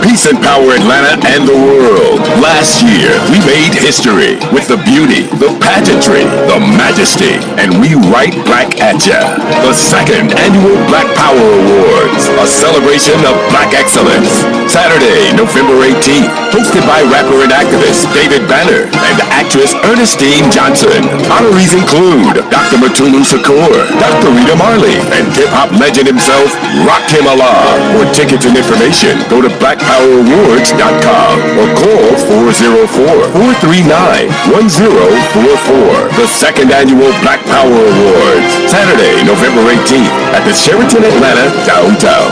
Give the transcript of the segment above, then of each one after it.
Peace and power Atlanta and the world. Last year, we made history with the beauty, the pageantry, the majesty, and we right back at ya. The second annual Black Power Awards, a celebration of Black excellence. Saturday, November 18th, hosted by rapper and activist David Banner and actress Ernestine Johnson. Honorees include Dr. Matulu Shakur, Dr. Rita Marley, and hip-hop legend himself, Rakim Allah. For tickets and information, go to blackpowerawards.com or call 404-439-1044. The second annual Black Power Awards, Saturday, November 18th at the Sheraton Atlanta, downtown.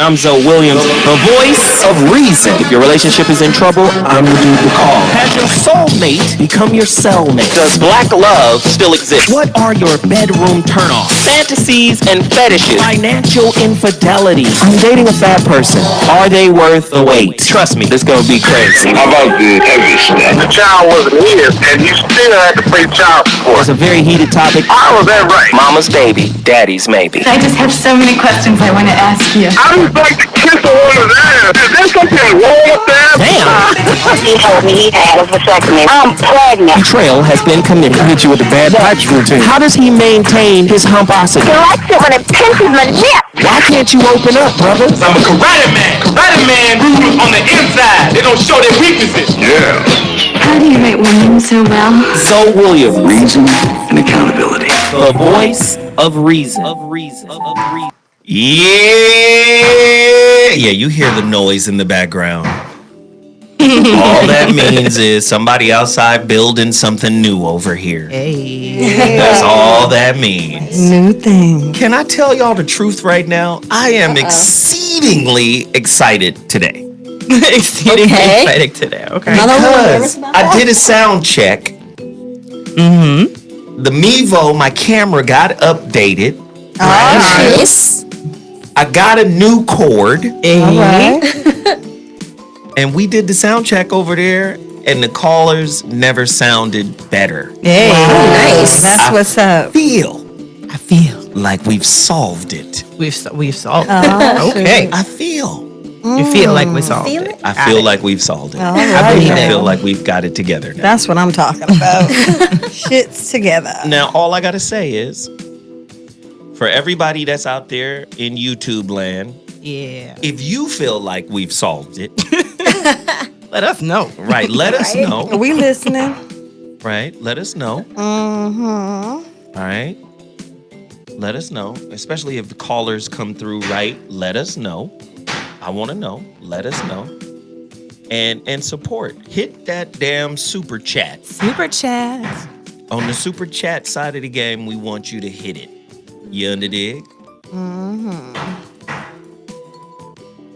I'm Zoe Williams, the voice of reason. If your relationship is in trouble, I'm the dude to call. Has your soulmate become your cellmate? Does black love still exist? What are your bedroom turnoffs, fantasies, and fetishes? Financial infidelity. I'm dating a fat person. Are they worth the wait? Trust me, this gonna be crazy. How about the heavy stuff? The child wasn't his, and you still had to pay child support. It's a very heated topic. How was that right? Mama's baby, daddy's maybe. I just have so many questions I want to ask you. I just like to kiss a woman's ass. Is there something wrong with that? Damn! He told me he had a vasectomy. I'm pregnant. Betrayal has been committed. Hit you with a bad pipes routine. How does he maintain his humposity? He likes it when it pinches my lip. Why can't you open up, brother? I'm a karate man. Karate man rules on the inside. They don't show their weaknesses. Yeah. How do you make women so well? Zoe Williams, Reason and accountability. the voice of reason. Yeah, you hear the noise in the background. All that means is somebody outside building something new over here. Hey. That's all that means. New thing. Can I tell y'all the truth right now? I am exceedingly excited today. Exceedingly Okay. excited today. Okay. Because I did a sound check. Mm-hmm. The Mevo, my camera got updated. Nice. I got a new cord. Hey. And we did the sound check over there, and the callers never sounded better. Hey. Nice. That's what's up. I feel like we've solved it. we've solved it. Okay. I feel. You feel like we solved it. I feel like we've solved it. I I believe it. feel like we've got it together now. That's what I'm talking about. Shit's together. Now, all I got to say is, for everybody that's out there in YouTube land, Yeah. if you feel like we've solved it, Let us know. right, let us Are know. we listening? Right, let us know. Mm-hmm. All right. Let us know, especially if the callers come through right. Let us know. I want to know. Let us know. And support. Hit that damn super chat. Super chat. On the super chat side of the game, we want you to hit it. You under dig? Mm-hmm.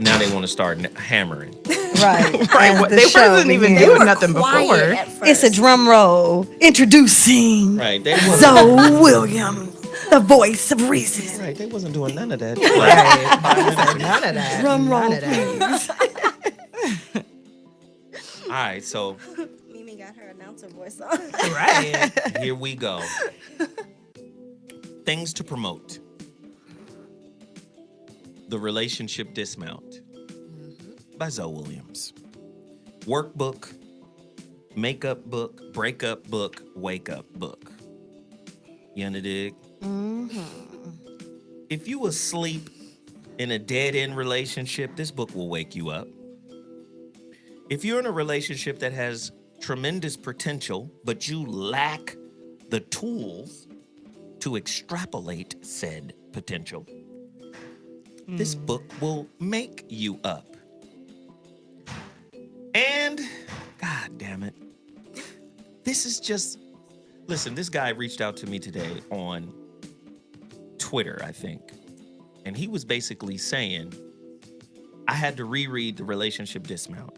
Now they want to start hammering. Right. Right. And the They show wasn't even begins. doing nothing before. It's It's a drum roll. Introducing Right. They wasn't, Zoe Williams, the voice of reason. right. They wasn't doing none of that. None of that. Drum roll, None of that. please. All right. So Mimi got her announcer voice on. Right. here we go. Things to promote. The Relationship Dismount by Zoe Williams. Workbook, makeup book, breakup book, wake up book. You under dig? If you asleep in a dead-end relationship, this book will wake you up. If you're in a relationship that has tremendous potential, but you lack the tools to extrapolate said potential, this book will make you up. And, God damn it, this is just, listen, this guy reached out to me today on Twitter, I think. And he was basically saying, I had to reread The Relationship Dismount.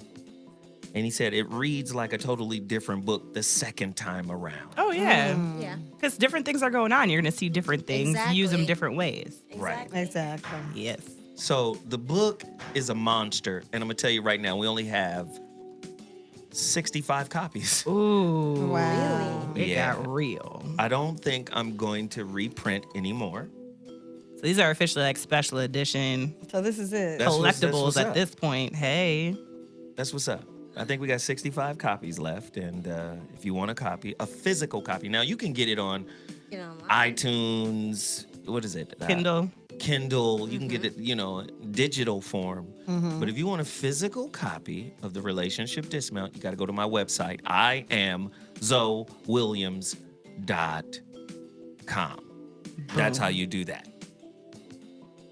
And he said it reads like a totally different book the second time around. Oh, yeah. Yeah. Because different things are going on. You're going to see different things, use them Exactly. different ways. Right. Exactly. Yes. So the book is a monster. And I'm going to tell you right now, we only have 65 copies. Ooh. Wow. It Yeah. got real. I don't think I'm going to reprint anymore. So these are officially like special edition So this is it. That's collectibles what's at up. this point. Hey. That's what's up. I think we got 65 copies left, and if you want a copy, a physical copy. Now you can get it on iTunes. What is it? Kindle. Kindle. You can get it, digital form. But if you want a physical copy of the Relationship Dismount, you got to go to my website. I am ZoeWilliams.com. That's how you do that.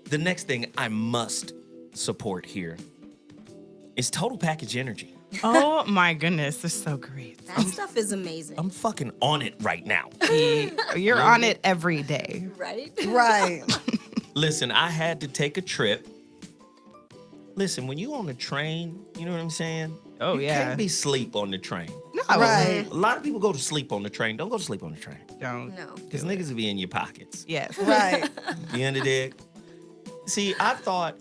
The next thing I must support here is Total Package Energy. Oh my goodness, this is so great. That stuff is amazing. I'm fucking on it right now. You're on it every day. Right? Right. Listen, I had to take a trip. Listen, when you on the train, you know what I'm saying? Oh, you yeah. can't be sleep on the train. No. Right. A lot of people go to sleep on the train. Don't go to sleep on the train. Don't. No. Because niggas will be in your pockets. Yes. Right. You under dig? See, I thought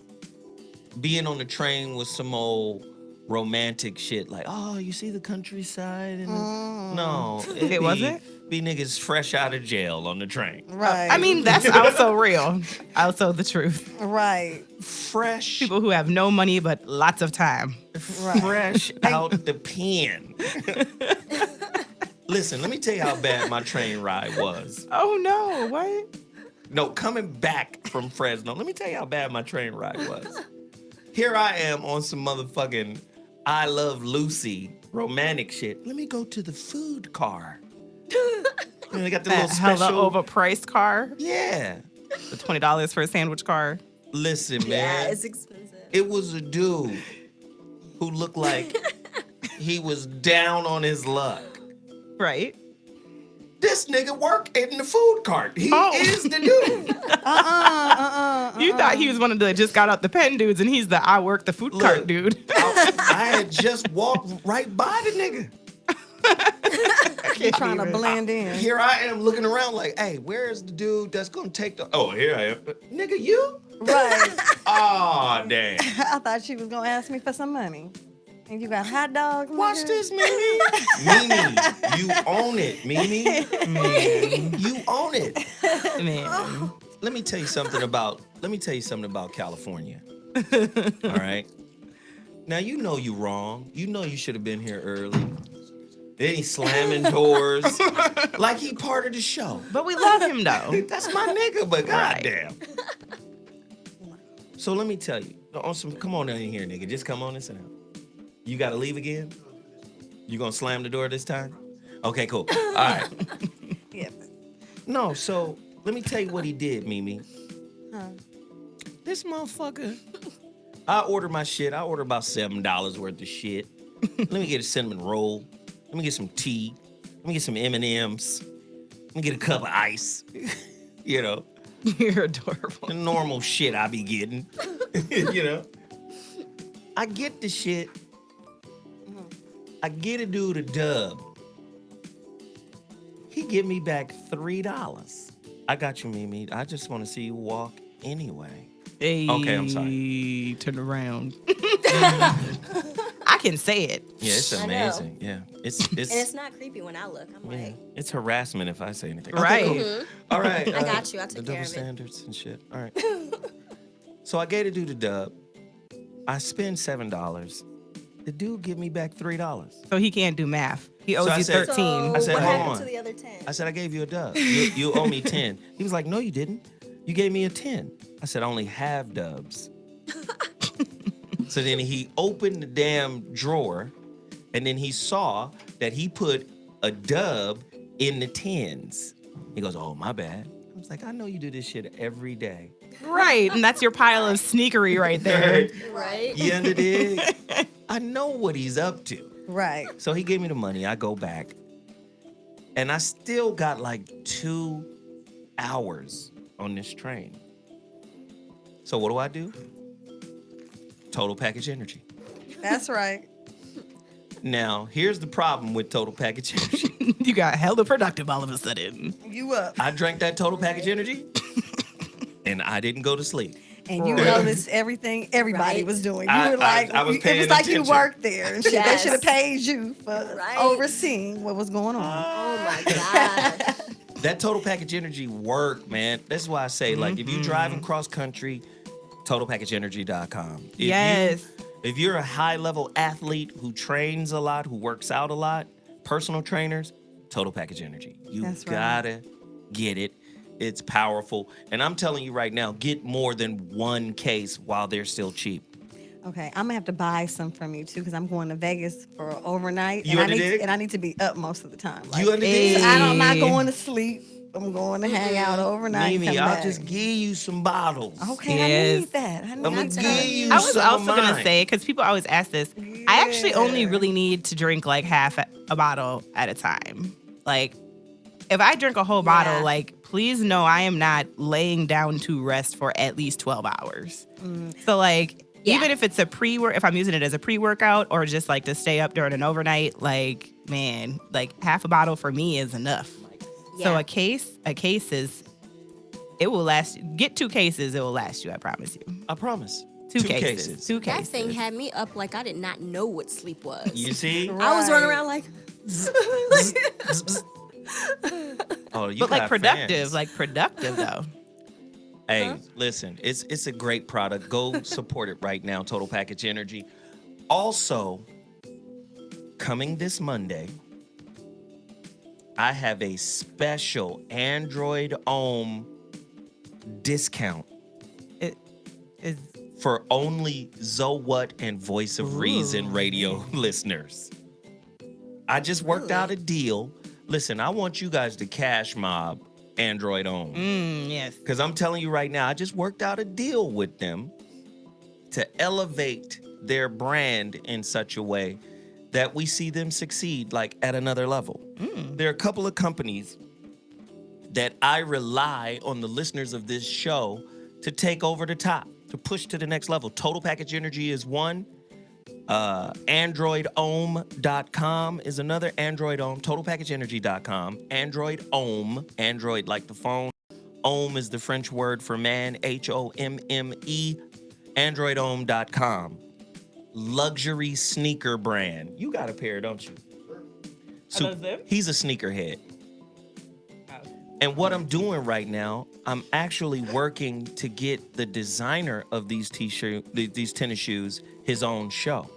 being on the train was some old romantic shit. Like, oh, you see the countryside? And no. It wasn't? Be niggas fresh out of jail on the train. Right. I mean, that's also real. Also the truth. Right. Fresh. People who have no money but lots of time. Fresh out the pen. Listen, let me tell you how bad my train ride was. Oh no, what? No, coming back from Fresno, let me tell you how bad my train ride was. Here I am on some motherfucking I Love Lucy romantic shit. Let me go to the food car. They got the little Hella special. overpriced car. Yeah. The $20 for a sandwich car. Listen, Yeah, man. it's expensive. It was a dude who looked like he was down on his luck. Right. This nigga work in the food cart. He Oh. is the dude. You thought he was one of the just got out the pen dudes, and he's the I work the food cart Look, dude. I had just walked right by the nigga. You're trying to blend in. Here I am looking around like, hey, where's the dude that's gonna take the? Oh, here I am. Nigga, you? Right. Oh, damn. I thought she was gonna ask me for some money. And you got hot dogs. Watch nigga? this, Mimi. Mimi, you own it, Mimi. You own it. Man. Let me tell you something about California. All right. Now you know you wrong. You know you should have been here early. Then he's slamming doors like he part of the show. But we love him though. That's my nigga, but Right. goddamn. So let me tell you. Come on in here, nigga. Just come on and sit down. You gotta leave again? You gonna slam the door this time? Okay, cool. All right. Yep. No, so let me tell you what he did, Mimi. Huh. This motherfucker. I order my shit. I order about $7 worth of shit. Let me get a cinnamon roll. Let me get some tea. Let me get some M&Ms. Let me get a cup of ice. You know, You're adorable. the normal shit I be getting. You know. I get the shit. I get a dude a dub. He give me back $3. I got you, Mimi. I just want to see you walk anyway. Hey, Okay, I'm sorry. Turn around. I can say it. Yeah, it's I know. amazing. Yeah, it's And it's not creepy when I look. I'm yeah, like, it's harassment if I say anything. Right. Okay, cool. All right. I got you. I the took double care of it. standards and shit. All right. So I gave the dude a dub. I spend $7. The dude give me back $3. So he can't do math. He owes So I you said- 13. I said, what hold happened on. to the other 10? I said, I gave you a dub. You owe me 10. He was like, no, you didn't. You gave me a 10. I said, I only have dubs. So then he opened the damn drawer, and then he saw that he put a dub in the 10s. He goes, oh, my bad. I was like, I know you do this shit every day. Right. And that's your pile of sneakery right there. Right? You under dig? I know what he's up to. Right. So he gave me the money. I go back. And I still got like 2 hours on this train. So what do? Total Package Energy. That's right. Now, here's the problem with Total Package Energy. You got hella productive all of a sudden. You up. I drank that Total Package Energy, and I didn't go to sleep. And you Right. noticed everything everybody Right. was doing. You I- were like, I was it paying was like you attention. worked there. And shit. Yes. They should have paid you for Right. overseeing what was going on. Oh my God. That total package energy work, man. That's why I say, like, if you driving cross country, totalpackageenergy.com. If you're a high level athlete who trains a lot, who works out a lot, personal trainers, Total Package Energy. You gotta get it. It's powerful. And I'm telling you right now, get more than one case while they're still cheap. Okay, I'm gonna have to buy some from you too because I'm going to Vegas for overnight. You and I need to be up most of the time. You understand? I'm not going to sleep. I'm going to hang out overnight. Mimi, I'll just give you some bottles. Okay, I need that. I'm gonna give you I was some also of gonna mine. say, because people always ask this, I actually only really need to drink like half a bottle at a time. Like, if I drink a whole bottle, like, please know I am not laying down to rest for at least 12 hours. So, like, even if it's if I'm using it as a pre-workout or just like to stay up during an overnight, like, man, like half a bottle for me is enough. So a case is, it will last. Get 2 cases, it will last you. I promise you. I promise. 2 cases. 2 cases. That thing had me up like I did not know what sleep was. You see? I was running around like. Oh, you But like got productive, fans. though. Hey, listen, it's a great product. Go support it right now, Total Package Energy. Also, coming this Monday, I have a special Android Ohm discount. It is for only So What and Voice of Reason radio listeners. I just worked out a deal. Listen, I want you guys to cash mob Android Ohm. Yes. Because I'm telling you right now, I just worked out a deal with them to elevate their brand in such a way that we see them succeed like at another level. There are a couple of companies that I rely on the listeners of this show to take over the top, to push to the next level. Total Package Energy is one. AndroidOhm.com is another. Android Ohm, TotalPackageEnergy.com. Android Ohm, Android like the phone. Ohm is the French word for man, Homme. AndroidOhm.com. Luxury sneaker brand. You got a pair, don't you? So he's a sneakerhead. And what I'm doing right now, I'm actually working to get the designer of these these tennis shoes his own show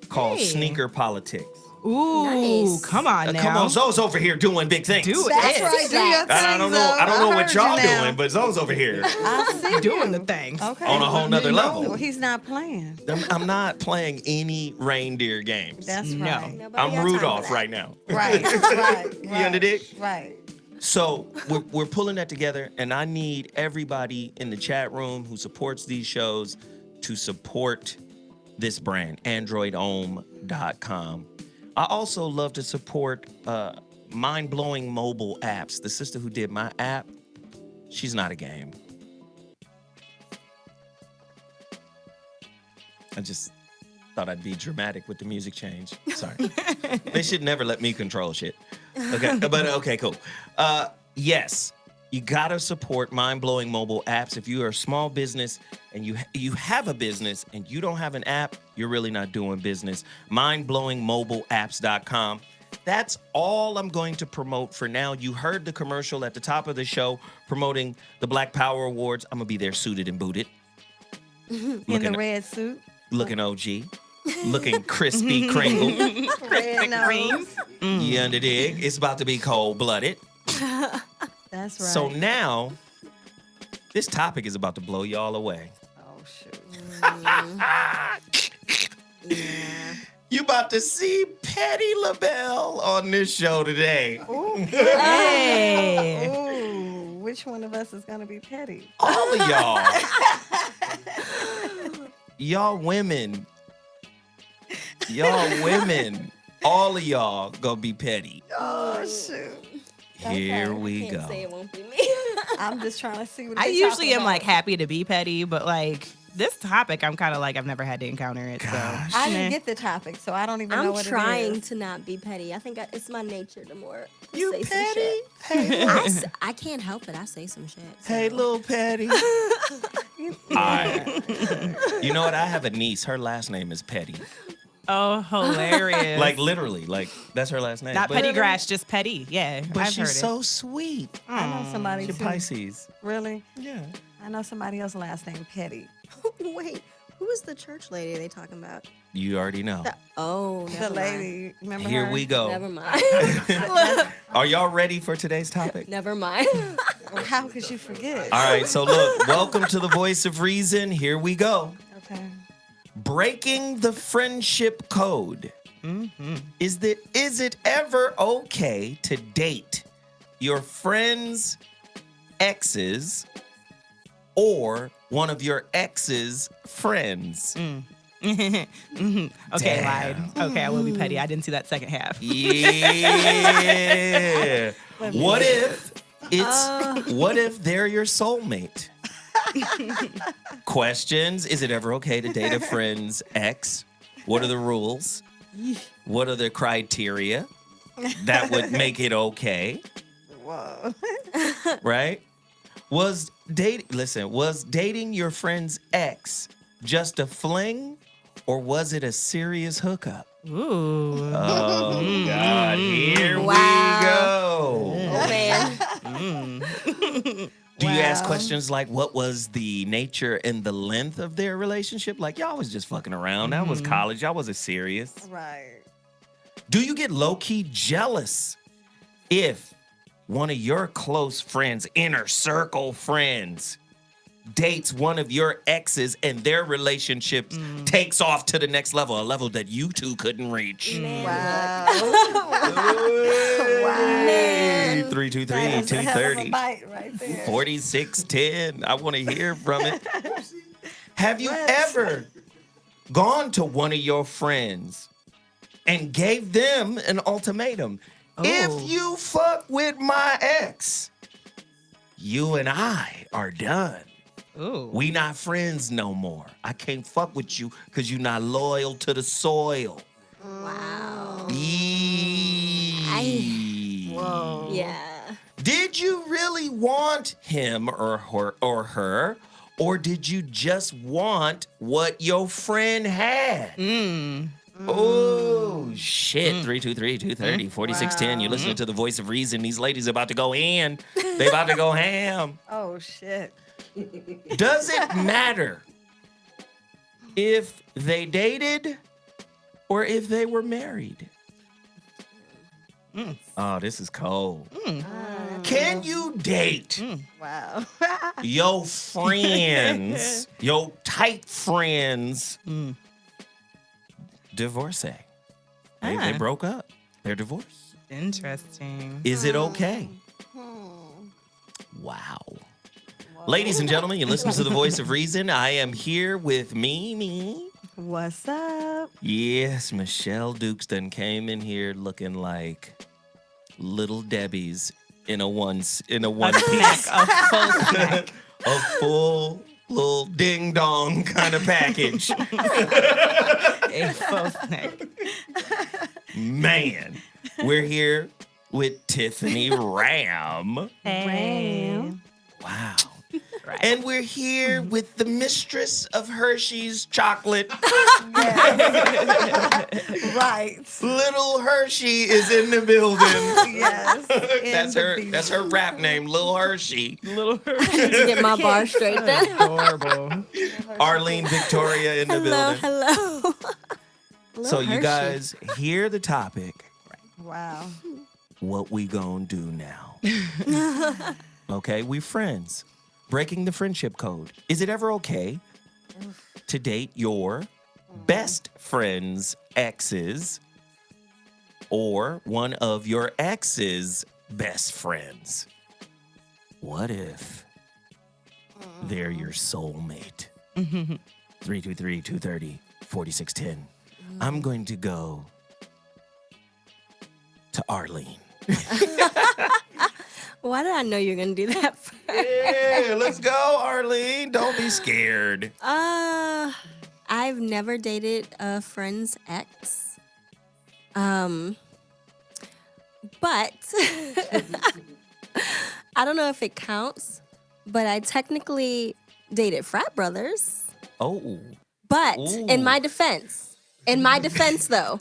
called Sneaker Politics. Ooh, come on now. Come on, Zoe's over here doing big things. Do it. That's right. Do your thing, I don't know what y'all doing, but Zoe's over here I see doing the things. Okay. on a whole nother level. Well, he's not playing. I'm not playing any reindeer games. That's right. I'm Rudolph right now. Right. You under dig? Right. So we're pulling that together, and I need everybody in the chat room who supports these shows to support this brand, AndroidOhm.com. I also love to support mind-blowing mobile apps. The sister who did my app, she's not a game. I just thought I'd be dramatic with the music change. Sorry. They should never let me control shit. Okay, but okay, cool. Yes, you gotta support mind-blowing mobile apps. If you are a small business and you have a business and you don't have an app, you're really not doing business. Mindblowingmobileapps.com. That's all I'm going to promote for now. You heard the commercial at the top of the show promoting the Black Power Awards. I'm gonna be there suited and booted. In the red suit. Looking OG. Looking crispy Kringle. Red nose. You under dig? It's about to be cold-blooded. That's right. So now, this topic is about to blow y'all away. Oh, shoot. You about to see Petty LaBelle on this show today. Ooh, hey. Ooh, which one of us is going to be petty? All of y'all. Y'all women. All of y'all gonna be petty. Oh, shoot. Here we go. Say it won't be me. I'm just trying to see what I they're usually talking am like about. happy to be petty, but like this topic, I'm kind of like I've never had to encounter it. So I didn't get the topic, so I don't even know I'm what trying it is. to not be petty. I think it's my nature to more You say petty? some shit. I can't help it. I say some shit. So. Hey, little Petty. You know what? I have a niece. Her last name is Petty. Oh, hilarious. Like literally, like that's her last name. Not But- Petty Grash, just Petty. Yeah, But I've she's heard so sweet. I know somebody She's too. Pisces. Really? Yeah. I know somebody else's last name Petty. Wait, who is the church lady they talking about? You already know. Oh, The never mind. lady. Remember Here her? we go. Never mind. Are y'all ready for today's topic? Never mind. How could you forget? All right, so look, welcome to the Voice of Reason. Here we go. Okay. Breaking the friendship code. Mm-hmm. Is it ever okay to date your friend's exes or one of your ex's friends? Okay, Damn. lied. Okay, I will be petty. I didn't see that second half. Yeah. What if they're your soulmate? Questions. Is it ever okay to date a friend's ex? What are the rules? What are the criteria that would make it okay? Whoa. Right? Was dating your friend's ex just a fling or was it a serious hookup? Ooh. Oh, God. Here we Wow. go. Oh, man. Do you ask Wow. questions like, what was the nature and the length of their relationship? Like, y'all was just fucking around. That was college. Y'all wasn't serious. Right. Do you get low-key jealous if one of your close friends, inner circle friends, dates one of your exes and their relationship takes off to the next level, a level that you two couldn't reach? Wow. Hey, 323 That's a hell of a 230 bite right there. 4610. I want to hear from it. Have you ever gone to one of your friends and gave them an ultimatum? If you fuck with my ex, you and I are done. Ooh. We not friends no more. I can't fuck with you because you're not loyal to the soil. Wow. Whoa. Yeah. Did you really want him or her, or did you just want what your friend had? Oh, shit. 323-230-4610. You're listening to the Voice of Reason. These ladies about to go in. They about to go ham. Oh, shit. Does it matter if they dated or if they were married? Oh, this is cold. Can you date Wow. your friends, your tight friends, divorcee? They broke up. They're divorced. Interesting. Is it okay? Wow. Ladies and gentlemen, you listen to the Voice of Reason. I am here with Mimi. What's up? Yes, Michelle Dukes done came in here looking like Little Debbie's in a one piece. A full snack. A full little ding dong kind of package. A full snack. Man, we're here with Tiffany Ram. Hey. Wow. Right. And we're here with the mistress of Hershey's chocolate. Right. Little Hershey is in the building. Yes. That's her rap name, Lil Hershey. Little Get my bar straight then. adorable. Arlene Victoria in the building. Hello. So you guys hear the topic. Wow. What we gonna do now? Okay, we friends. Breaking the friendship code. Is it ever okay to date your best friend's exes or one of your ex's best friends? What if they're your soulmate? 323-230-4610. I'm going to go to Arlene. Why did I know you were gonna do that first? Yeah, let's go, Arlene. Don't be scared. I've never dated a friend's ex. But I don't know if it counts, but I technically dated frat brothers. Oh. But Ooh. in my defense, In my defense, though,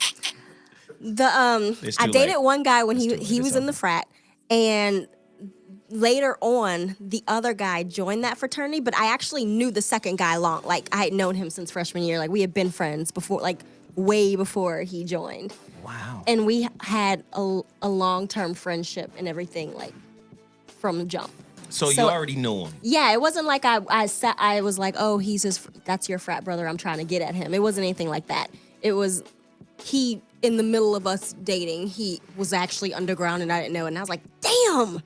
I dated one guy when he was in the frat, and later on, the other guy joined that fraternity, but I actually knew the second guy like I had known him since freshman year. Like we had been friends before, like way before he joined. Wow. And we had a long-term friendship and everything, like from the jump. So you already knew him. Yeah, it wasn't like I was like, oh, that's your frat brother, I'm trying to get at him. It wasn't anything like that. It was he in the middle of us dating, he was actually underground and I didn't know it. And I was like, damn,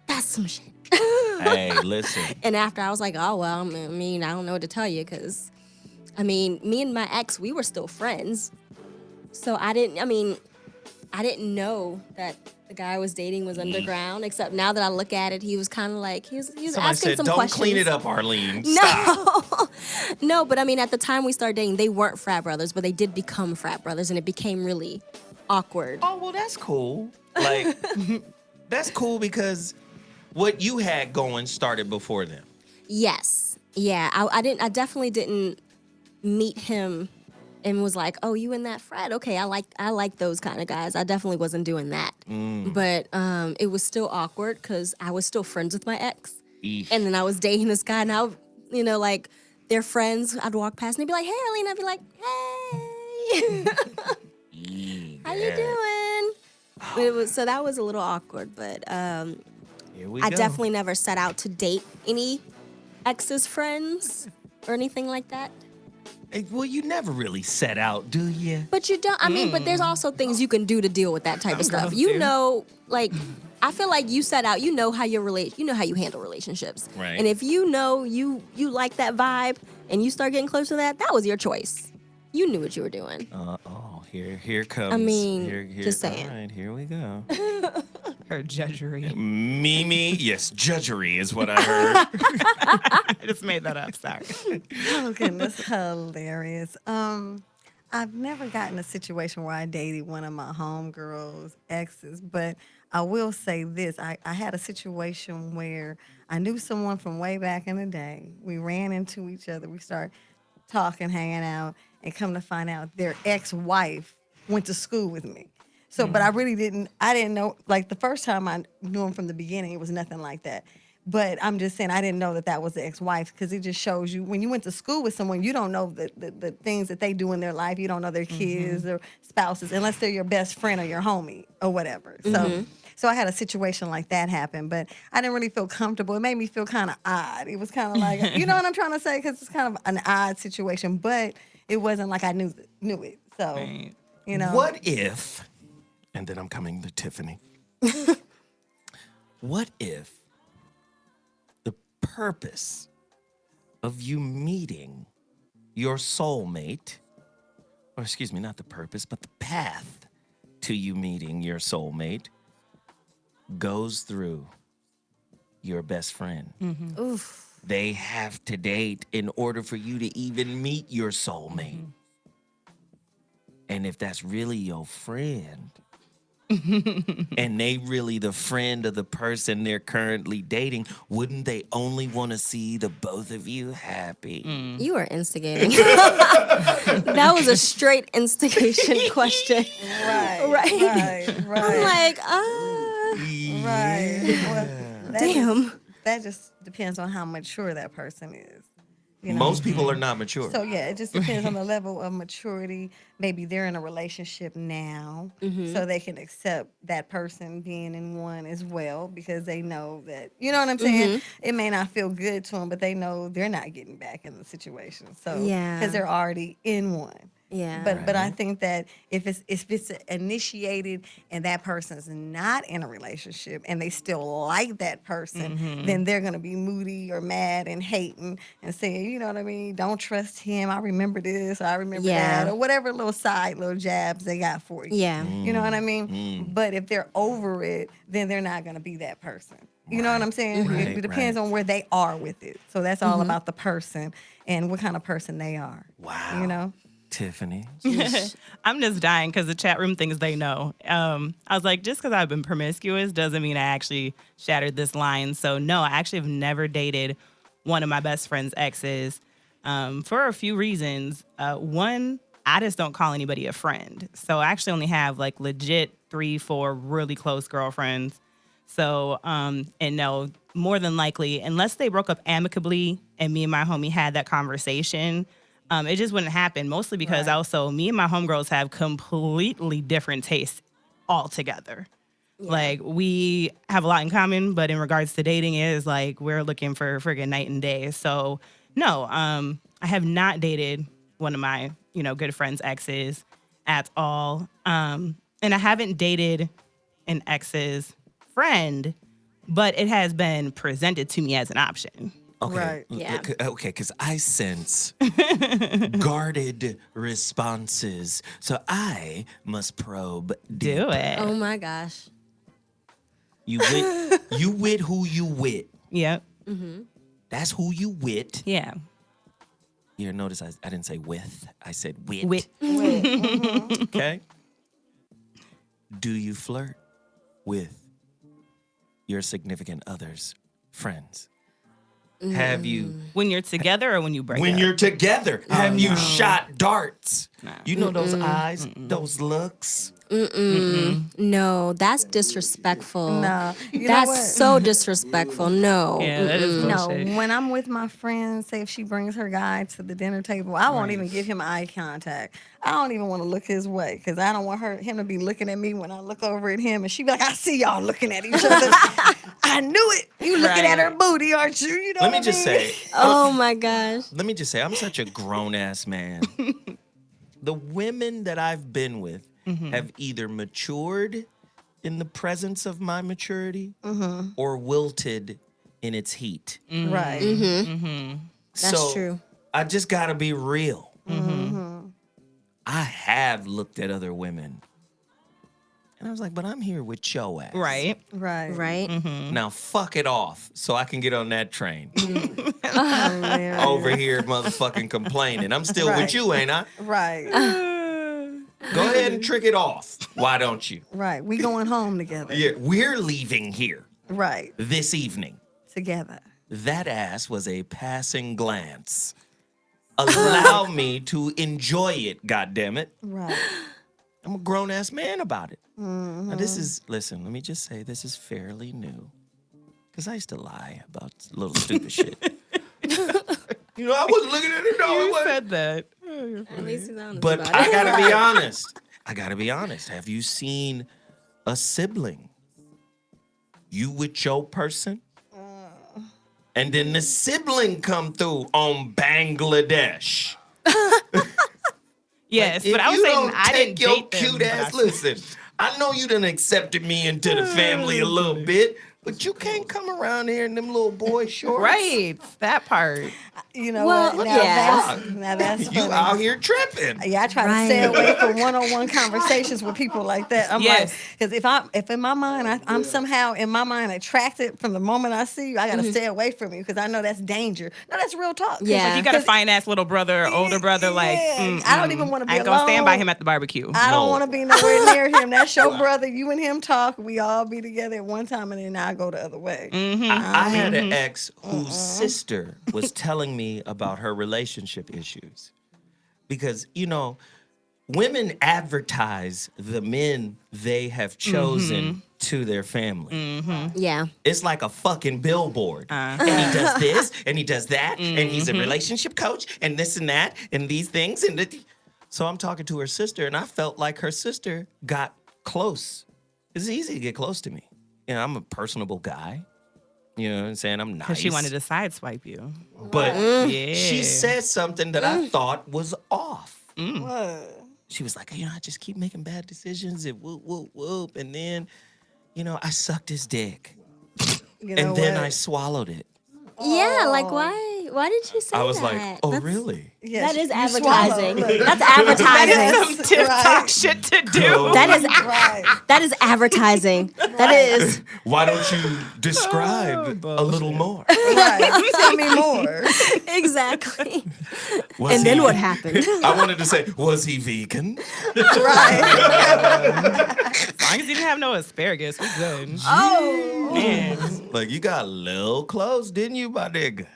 that's some shit. Hey, listen. And after I was like, oh, well, I mean, I don't know what to tell you because, I mean, me and my ex, we were still friends. So I didn't know that the guy I was dating was underground, except now that I look at it, he was kind of like, he was asking some don't questions. Clean it up, Arlene. Stop. No, but I mean, at the time we started dating, they weren't frat brothers, but they did become frat brothers, and it became really awkward. Oh, well, that's cool. Like, that's cool because what you had going started before them. Yes. Yeah, I definitely didn't meet him and was like, oh, you in that frat? Okay, I like those kind of guys. I definitely wasn't doing that. But it was still awkward because I was still friends with my ex. Eesh. And then I was dating this guy, and I, like, they're friends. I'd walk past, and they'd be like, hey, Arlene. I'd be like, hey. How you doing? So that was a little awkward, but Here we I go. definitely never set out to date any ex's friends or anything like that. Well, you never really set out, do you? But you don't. I mean, but there's also things you can do to deal with that type of stuff. You know, like, I feel like you set out. You know how you know how you handle relationships. Right. And if you know you like that vibe and you start getting close to that was your choice. You knew what you were doing. Here comes. I mean, here, just saying. All right, here we go. Her judgery. Mimi, yes, judgery is what I heard. I just made that up. Sorry. Oh goodness, hilarious. I've never gotten a situation where I dated one of my homegirls' exes, but I will say this: I had a situation where I knew someone from way back in the day. We ran into each other. We started talking, hanging out, and come to find out their ex-wife went to school with me. So, but I didn't know, like the first time I knew him from the beginning, it was nothing like that. But I'm just saying, I didn't know that was the ex-wife because it just shows you, when you went to school with someone, you don't know the things that they do in their life. You don't know their kids or spouses unless they're your best friend or your homie or whatever. So I had a situation like that happen, but I didn't really feel comfortable. It made me feel kind of odd. It was kind of like, you know what I'm trying to say? Because it's kind of an odd situation, but it wasn't like I knew it. So, Right. you know. What if, and then I'm coming to Tiffany. What if the purpose of you meeting your soulmate, or excuse me, not the purpose, but the path to you meeting your soulmate goes through your best friend? Oof. They have to date in order for you to even meet your soulmate. And if that's really your friend, and they really the friend of the person they're currently dating, wouldn't they only want to see the both of you happy? You are instigating. That was a straight instigation question. Right. I'm like, Right. Well, damn. That just depends on how mature that person is. You know? Most people are not mature. So yeah, it just depends on the level of maturity. Maybe they're in a relationship now, so they can accept that person being in one as well because they know that, you know what I'm saying? It may not feel good to them, but they know they're not getting back in the situation. So Yeah. because they're already in one. Yeah. But I think that if it's initiated and that person's not in a relationship and they still like that person, then they're gonna be moody or mad and hating and saying, you know what I mean, don't trust him. I remember this, or I remember that, or whatever little jabs they got for you. Yeah. You know what I mean? But if they're over it, then they're not gonna be that person. You know what I'm saying? It depends on where they are with it. So that's all about the person and what kind of person they are. Wow. You know? Tiffany. I'm just dying because the chat room thinks they know. I was like, just because I've been promiscuous doesn't mean I actually shattered this line. So no, I actually have never dated one of my best friend's exes for a few reasons. One, I just don't call anybody a friend. So I actually only have like legit 3-4 really close girlfriends. So, and no, more than likely, unless they broke up amicably and me and my homie had that conversation, it just wouldn't happen. Mostly because also me and my homegirls have completely different tastes altogether. Yeah. Like, we have a lot in common, but in regards to dating, it is like we're looking for friggin' night and day. So, no, I have not dated one of my, good friends' exes at all. And I haven't dated an ex's friend, but it has been presented to me as an option. Okay. Right. Yeah. Okay, because I sense guarded responses, so I must probe deeper. Do it. Oh my gosh. You with who you with. Yep. Mm-hmm. That's who you with. Yeah. You notice I didn't say with. I said with. With. Okay. Do you flirt with your significant other's friends? Have you... When you're together or when you break up? When you're together. Have you shot darts? Nah. You know those eyes, those looks? No, that's disrespectful. No. You know That's what? so disrespectful. No. Yeah, that is No, bullshit. when I'm with my friends, say if she brings her guy to the dinner table, I won't even give him eye contact. I don't even want to look his way because I don't want him to be looking at me when I look over at him and she be like, I see y'all looking at each other. I knew it. You looking at her booty, aren't you? You know Let what me just say, Oh my gosh. let me just say, I'm such a grown-ass man. The women that I've been with have either matured in the presence of my maturity or wilted in its heat. Right. That's true. I just got to be real. I have looked at other women. And I was like, but I'm here with your ass. Right. Right. Right? Now fuck it off so I can get on that train. Hilarious. Over here motherfucking complaining. I'm still with you, ain't I? Right. Go ahead and trick it off. Why don't you? Right. We going home together. Yeah, we're leaving here Right. this evening. Together. That ass was a passing glance. Allow me to enjoy it, goddammit. Right. I'm a grown-ass man about it. Now listen, let me just say this is fairly new. Because I used to lie about little stupid shit. I wasn't looking at it. No, You said that. At least he's honest But about I it. gotta be honest. Have you seen a sibling? You with your person? And then the sibling come through on Bangladesh. Yes, If but I was you saying don't I take didn't your date them. cute but ass. I- Listen, I know you done accepted me into the family a little bit, but you can't come around here in them little boy shorts. Right, that part. You know Well, what? yeah. Now that's You funny. out here tripping. Yeah, I try to stay away from one-on-one conversations with people like that. I'm Yes. like, because if in my mind, I'm somehow in my mind attracted from the moment I see you, I gotta stay away from you because I know that's danger. No, that's real talk. Yeah. Like you got a fine ass little brother or older brother. Like I don't even want to be I ain't gonna stand by alone. him at the barbecue. I don't No. want to be nowhere near him. That's your brother. You and him talk. We all be together at one time, and then I go the other way. I had an ex whose sister was telling me about her relationship issues. Because, women advertise the men they have chosen to their family. Yeah. It's like a fucking billboard. And he does this, and he does that, and he's a relationship coach, and this and that, and these things. So I'm talking to her sister, and I felt like her sister got close. It's easy to get close to me. I'm a personable guy. You know what I'm saying? I'm nice. Because she wanted to sideswipe you. But Yeah. she said something that I thought was off. What? She was like, I just keep making bad decisions and whoop, whoop, whoop. And then, I sucked his dick. You know And then what? I swallowed it. Yeah, like why? Why did you say that? I was like, oh, really? Yes, That is you advertising. swallow. That's advertising. Some tip talk shit to do. That is advertising. That is. Why don't you describe a little more? Right. Tell me more. Exactly. Was And then he- what happened? I wanted to say, was he vegan? Right. As long as you didn't have no asparagus, we good. Oh. Man. Like, you got a little close, didn't you, my nigga?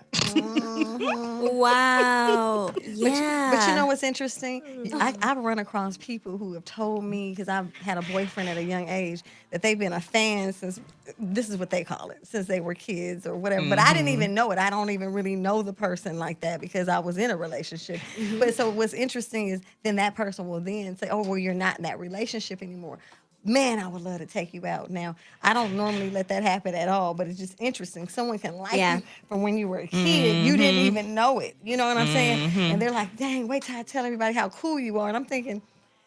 Wow. Yeah. But you know what's interesting? I've run across people who have told me, because I've had a boyfriend at a young age, that they've been a fan since, this is what they call it, since they were kids or whatever. But I didn't even know it. I don't even really know the person like that because I was in a relationship. But so what's interesting is then that person will then say, oh, well, you're not in that relationship anymore. Man, I would love to take you out. Now, I don't normally let that happen at all, but it's just interesting. Someone can like you from when you were a kid. You didn't even know it. You know what I'm saying? And they're like, dang, wait till I tell everybody how cool you are. And I'm thinking,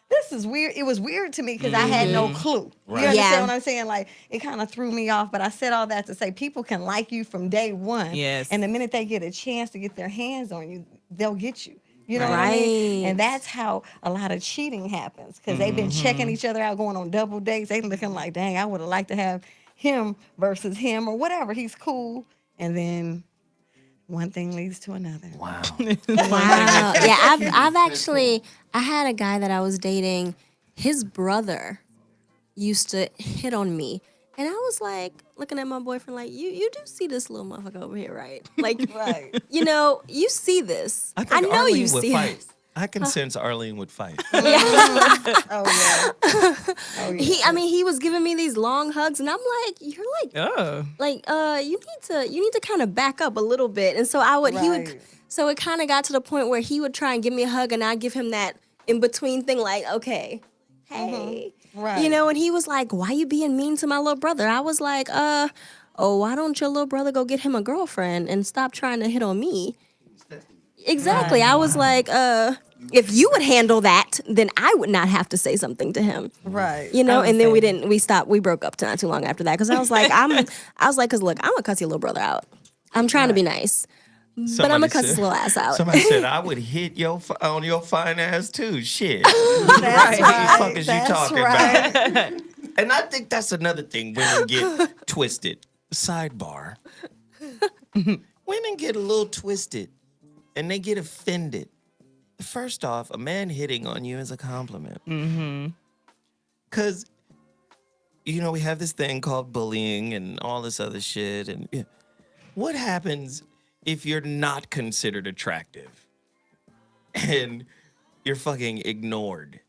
this is weird. It was weird to me because I had no clue. Right. You understand what I'm saying? Like, it kind of threw me off. But I said all that to say people can like you from day one. Yes. And the minute they get a chance to get their hands on you, they'll get you. You know what I mean? And that's how a lot of cheating happens because they've been checking each other out, going on double dates. They looking like, dang, I would have liked to have him versus him or whatever. He's cool. And then one thing leads to another. Wow. Wow. Yeah, I've actually, I had a guy that I was dating. His brother used to hit on me. And I was like, looking at my boyfriend like, you do see this little motherfucker over here, right? Like, you know, you see this. I know Arlene you would see fight. this. I can sense Arlene would fight. He was giving me these long hugs, and I'm like, you're like, you need to kind of back up a little bit. And so so it kind of got to the point where he would try and give me a hug, and I'd give him that in between thing, like, okay, hey. Right. You know, and he was like, why you being mean to my little brother? I was like, why don't your little brother go get him a girlfriend and stop trying to hit on me? Exactly. I was like, if you would handle that, then I would not have to say something to him. Right. You know, and then we broke up not too long after that. Cause I was like, cause look, I'm gonna cuss your little brother out. I'm trying to be nice. But I'm gonna cuss his little ass out. Somebody said I would hit on your fine ass too. Shit. That's right. What the fuck is you talking about? And I think that's another thing women get twisted. Sidebar. Women get a little twisted and they get offended. First off, a man hitting on you is a compliment. Because, you know, we have this thing called bullying and all this other shit. And what happens if you're not considered attractive and you're fucking ignored?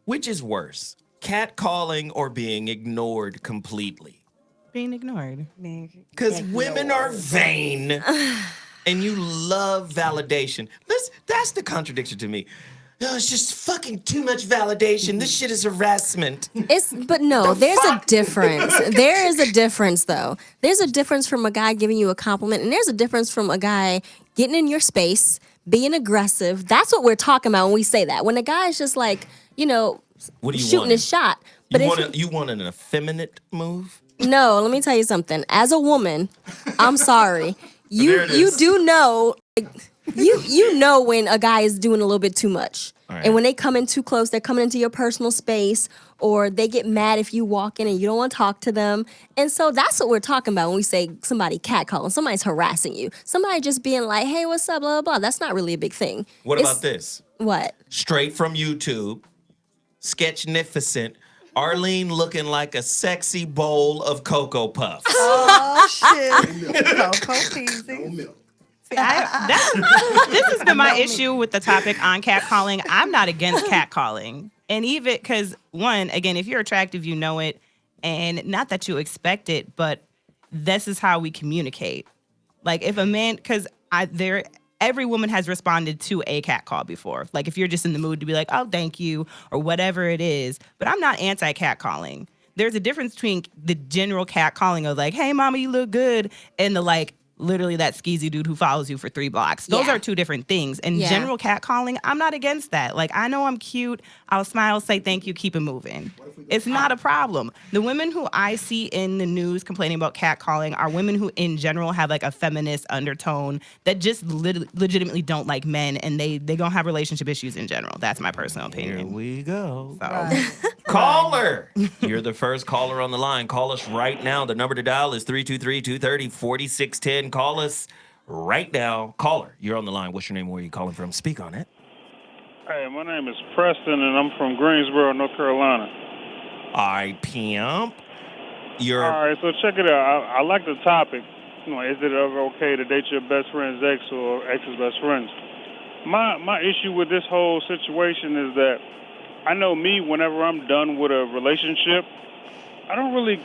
Which is worse, catcalling or being ignored completely? Being ignored. Because women are vain and you love validation. That's the contradiction to me. No, it's just fucking too much validation. This shit is harassment. There's a difference. There is a difference, though. There's a difference from a guy giving you a compliment, and there's a difference from a guy getting in your space, being aggressive. That's what we're talking about when we say that. When a guy is just like, you know, shooting his shot. But you want an effeminate move? No, let me tell you something. As a woman, I'm sorry. You do know. You know when a guy is doing a little bit too much. Right. And when they come in too close, they're coming into your personal space, or they get mad if you walk in and you don't want to talk to them. And so that's what we're talking about when we say somebody catcalling. Somebody's harassing you. Somebody just being like, hey, what's up, blah, blah, blah. That's not really a big thing. What about this? What? Straight from YouTube, Sketchnificent, Arlene looking like a sexy bowl of Cocoa Puffs. Oh, shit. Cocoa Peasy. This has been my issue with the topic on catcalling. I'm not against catcalling. And even because, one, again, if you're attractive, you know it. And not that you expect it, but this is how we communicate. Like if a man, because every woman has responded to a catcall before. Like if you're just in the mood to be like, oh, thank you, or whatever it is. But I'm not anti-catcalling. There's a difference between the general catcalling of like, hey, mama, you look good, and the like, literally that skeezy dude who follows you for 3 blocks. Those are two different things. And general catcalling, I'm not against that. Like, I know I'm cute. I'll smile, say thank you, keep it moving. It's not a problem. The women who I see in the news complaining about catcalling are women who in general have like a feminist undertone that just legitimately don't like men, and they gonna have relationship issues in general. That's my personal opinion. Here we go. So. Caller! You're the first caller on the line. Call us right now. The number to dial is 323-230-4610. Call us right now. Caller, you're on the line. What's your name? Where are you calling from? Speak on it. Hey, my name is Preston, and I'm from Greensboro, North Carolina. All right, pimp. All right, so check it out. I like the topic. is it ever okay to date your best friend's ex or ex's best friends? My issue with this whole situation is that I know me, whenever I'm done with a relationship, I don't really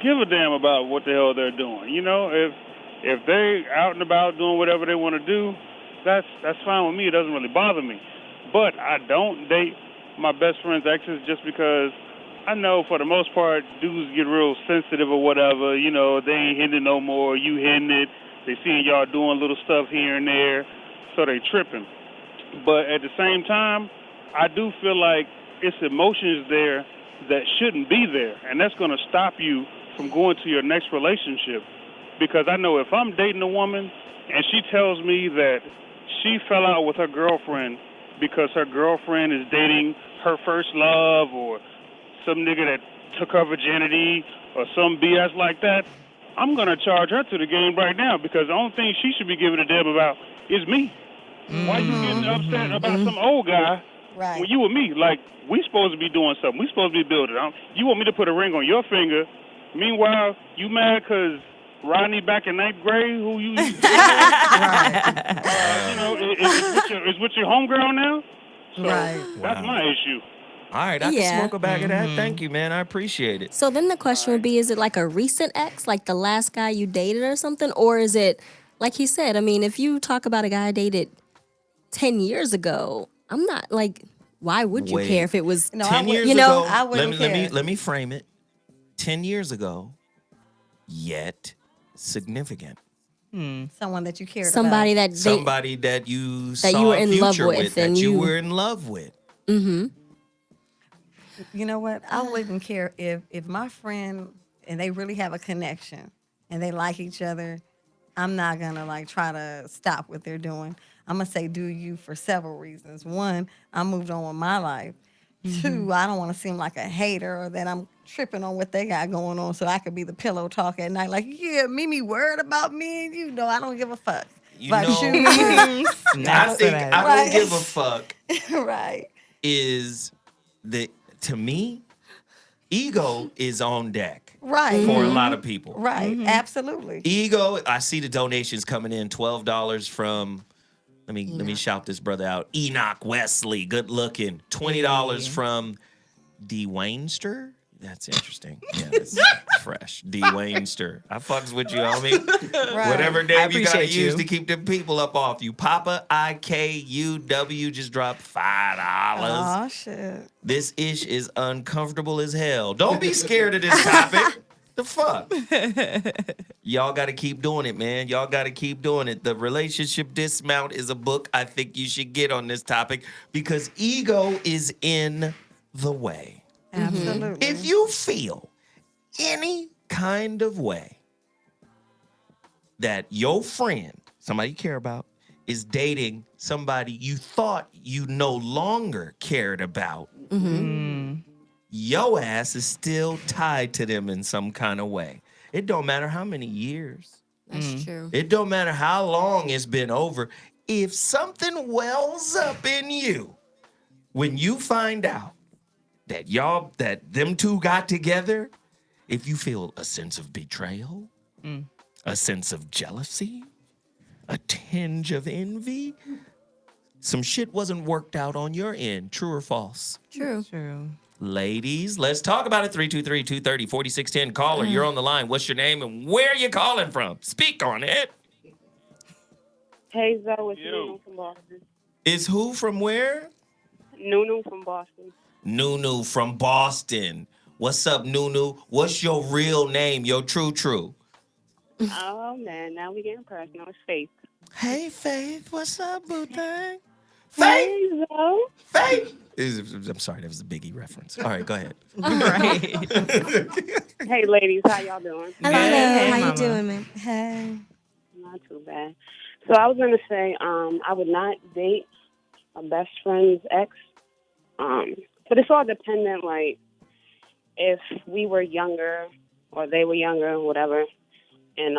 give a damn about what the hell they're doing. You know, if they out and about doing whatever they want to do, that's fine with me. It doesn't really bother me. But I don't date my best friend's exes just because I know for the most part dudes get real sensitive or whatever. You know, they ain't hitting it no more. You hitting it. They seeing y'all doing little stuff here and there, so they tripping. But at the same time, I do feel like it's emotions there that shouldn't be there, and that's going to stop you from going to your next relationship. Because I know if I'm dating a woman and she tells me that she fell out with her girlfriend because her girlfriend is dating her first love or some nigga that took her virginity or some BS like that, I'm going to charge her to the game right now, because the only thing she should be giving a damn about is me. Why you getting upset about some old guy when you and me? Like, we supposed to be doing something. We supposed to be building. You want me to put a ring on your finger. Meanwhile, you mad because Rodney back in 9th grade, who you is with your homegirl now? So that's my issue. All right, I can smoke a bag of that. Thank you, man. I appreciate it. So then the question would be, is it like a recent ex, like the last guy you dated or something? Or is it, like he said, I mean, if you talk about a guy I dated 10 years ago, I'm not like, why would you care if it was 10 years ago? I wouldn't care. Let me frame it. 10 years ago, yet significant. Someone that you cared Somebody about. Somebody that you that saw you were in a love future with, that and you were in love with. Mm-hmm. You know what? I wouldn't care if my friend and they really have a connection and they like each other. I'm not gonna like try to stop what they're doing. I'm gonna say do you for several reasons. One, I moved on with my life. Two, I don't want to seem like a hater or that I'm tripping on what they got going on, so I could be the pillow talk at night. Like, yeah, Mimi worried about me, and you know I don't give a fuck. I think I don't give a fuck. Right. Is that, to me, ego is on deck. Right. For a lot of people. Right. Absolutely. Ego, I see the donations coming in. $12 from, let me shout this brother out. Enoch Wesley, good looking. $20 from D. Wainster. That's interesting. Yeah, that's fresh. D. Wainster. I fucks with you, homie. Right. Whatever name you gotta appreciate use you. to keep them people up off you. Papa IKUW just dropped $5. Oh shit. This ish is uncomfortable as hell. Don't be scared of this topic. The fuck? Y'all got to keep doing it, man. Y'all got to keep doing it. The Relationship Dismount is a book I think you should get on this topic because ego is in the way. Absolutely. If you feel any kind of way that your friend, somebody you care about, is dating somebody you thought you no longer cared about, your ass is still tied to them in some kind of way. It don't matter how many years. That's true. It don't matter how long it's been over. If something wells up in you when you find out that them two got together, if you feel a sense of betrayal, a sense of jealousy, a tinge of envy, some shit wasn't worked out on your end. True or false? True. Ladies, let's talk about it. 323-230-4610. Caller, you're on the line. What's your name and where are you calling from? Speak on it. Hey, Zoe, it's Nunu from Boston. Is who from where? Nunu from Boston. Nunu from Boston. What's up, Nunu? What's your real name, your true? Oh, man, now we getting personal. It's Faith. Hey, Faith. What's up, boo thing? Hey, Zoe. Faith. I'm sorry, that was a Biggie reference. All right, go ahead. Hey, ladies, how y'all doing? Hello. Hey, How you mama. doing, man? Hey. Not too bad. So I was going to say I would not date a best friend's ex. But it's all dependent, like, if we were younger or they were younger or whatever, and,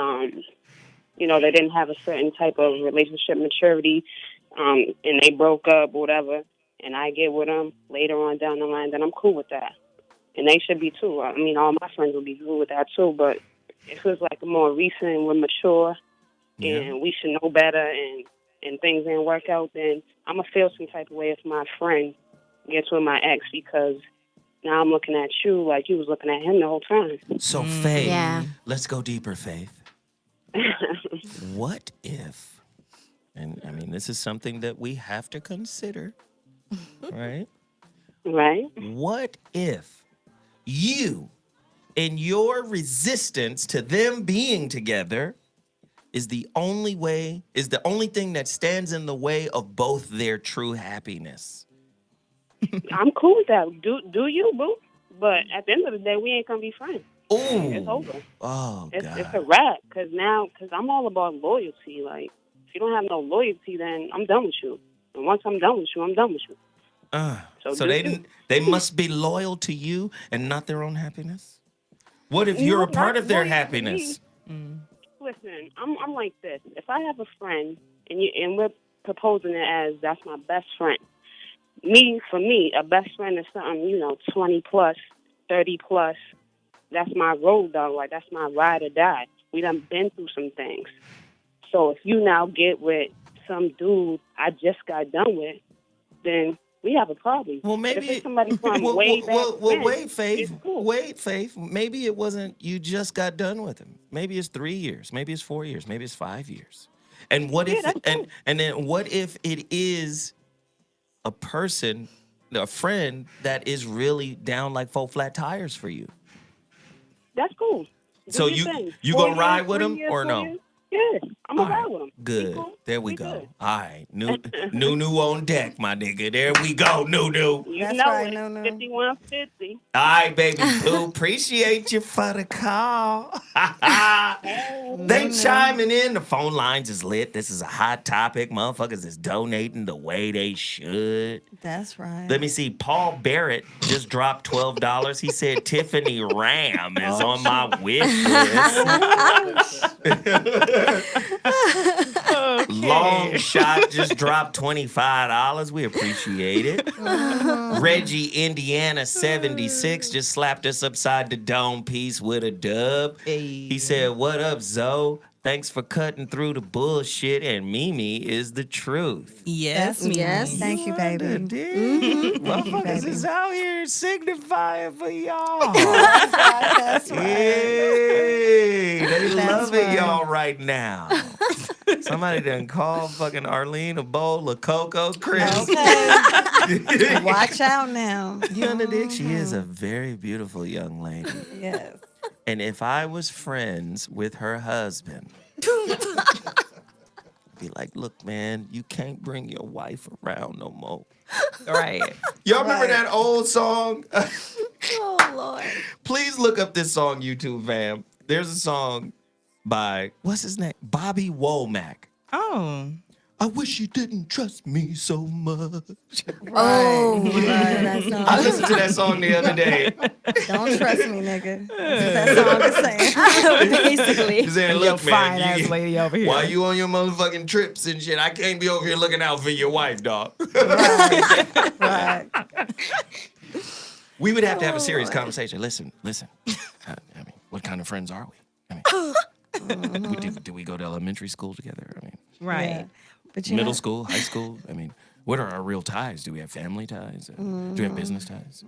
they didn't have a certain type of relationship maturity, and they broke up or whatever, and I get with them later on down the line, then I'm cool with that. And they should be too. I mean, all my friends will be cool with that too, but if it was like more recent and we're mature and we should know better and things didn't work out, then I'm going to feel some type of way if my friend gets with my ex, because now I'm looking at you like you was looking at him the whole time. So, Faith, let's go deeper, Faith. What if, and I mean, this is something that we have to consider, right? Right. What if you, in your resistance to them being together, is the only thing that stands in the way of both their true happiness? I'm cool with that. Do you, boo? But at the end of the day, we ain't gonna be friends. Ooh. It's over. Oh, it's, God. it's a wrap. Because I'm all about loyalty. Like, if you don't have no loyalty, then I'm done with you. And once I'm done with you, I'm done with you. So they must be loyal to you and not their own happiness? What if you're a part of their happiness? Listen, I'm like this. If I have a friend and we're proposing it as that's my best friend, for me, a best friend is something, 20 plus, 30 plus. That's my road dog. Like, that's my ride or die. We done been through some things. So if you now get with some dude I just got done with, then we have a problem. Well, maybe if it's somebody from way back when, wait, Faith. it's cool. Wait, Faith. Maybe it wasn't you just got done with him. Maybe it's 3 years. Maybe it's 4 years. Maybe it's 5 years. And what if and then what if it is a person, a friend that is really down like 4 flat tires for you? That's cool. So you gonna ride with him or no? Yes, I'm gonna ride with him. Good. There we go. All right. New on deck, my nigga. There we go. New. You know it. 5150. All right, baby boo. Appreciate you for the call. They chiming in. The phone lines is lit. This is a hot topic. Motherfuckers is donating the way they should. That's right. Let me see. Paul Barrett just dropped $12. He said Tiffany Ram is on my wish list. Long Shot just dropped $25. We appreciate it. Reggie Indiana 76 just slapped us upside the dome piece with a dub. He said, "What up, Zoe? Thanks for cutting through the bullshit, and Mimi is the truth." Yes, Mimi. Yes, thank you, baby. Motherfuckers is out here signifying for y'all. That's right. Hey, they love right. it, y'all, right now. Somebody done called fucking Arlene a bowl of Cocoa Crisp. Okay. Watch out now. You know, Dick, she is a very beautiful young lady. Yes. And if I was friends with her husband, be like, "Look, man, you can't bring your wife around no more." Right. Y'all remember that old song? Oh, Lord. Please look up this song, YouTube fam. There's a song by, what's his name? Bobby Womack. Oh. I wish you didn't trust me so much. Oh, that song. I listened to that song the other day. Don't trust me, nigga. That's all I'm saying. Basically. Saying, Your "Look, fine man, ass lady over here. while you on your motherfucking trips and shit, I can't be over here looking out for your wife, dog." Right. We would have to have a serious conversation. Listen. I mean, what kind of friends are we? I mean, did we go to elementary school together? I mean, Right. Yeah. But middle school, high school? I mean, what are our real ties? Do we have family ties? Do we have business ties?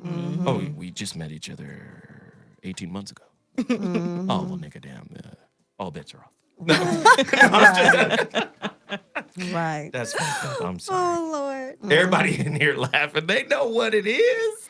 Oh, we just met each other 18 months ago. Oh, well, nigga, damn. All bets are off. No, Right. that's fucked up. I'm sorry. Oh, Lord. Everybody in here laughing. They know what it is.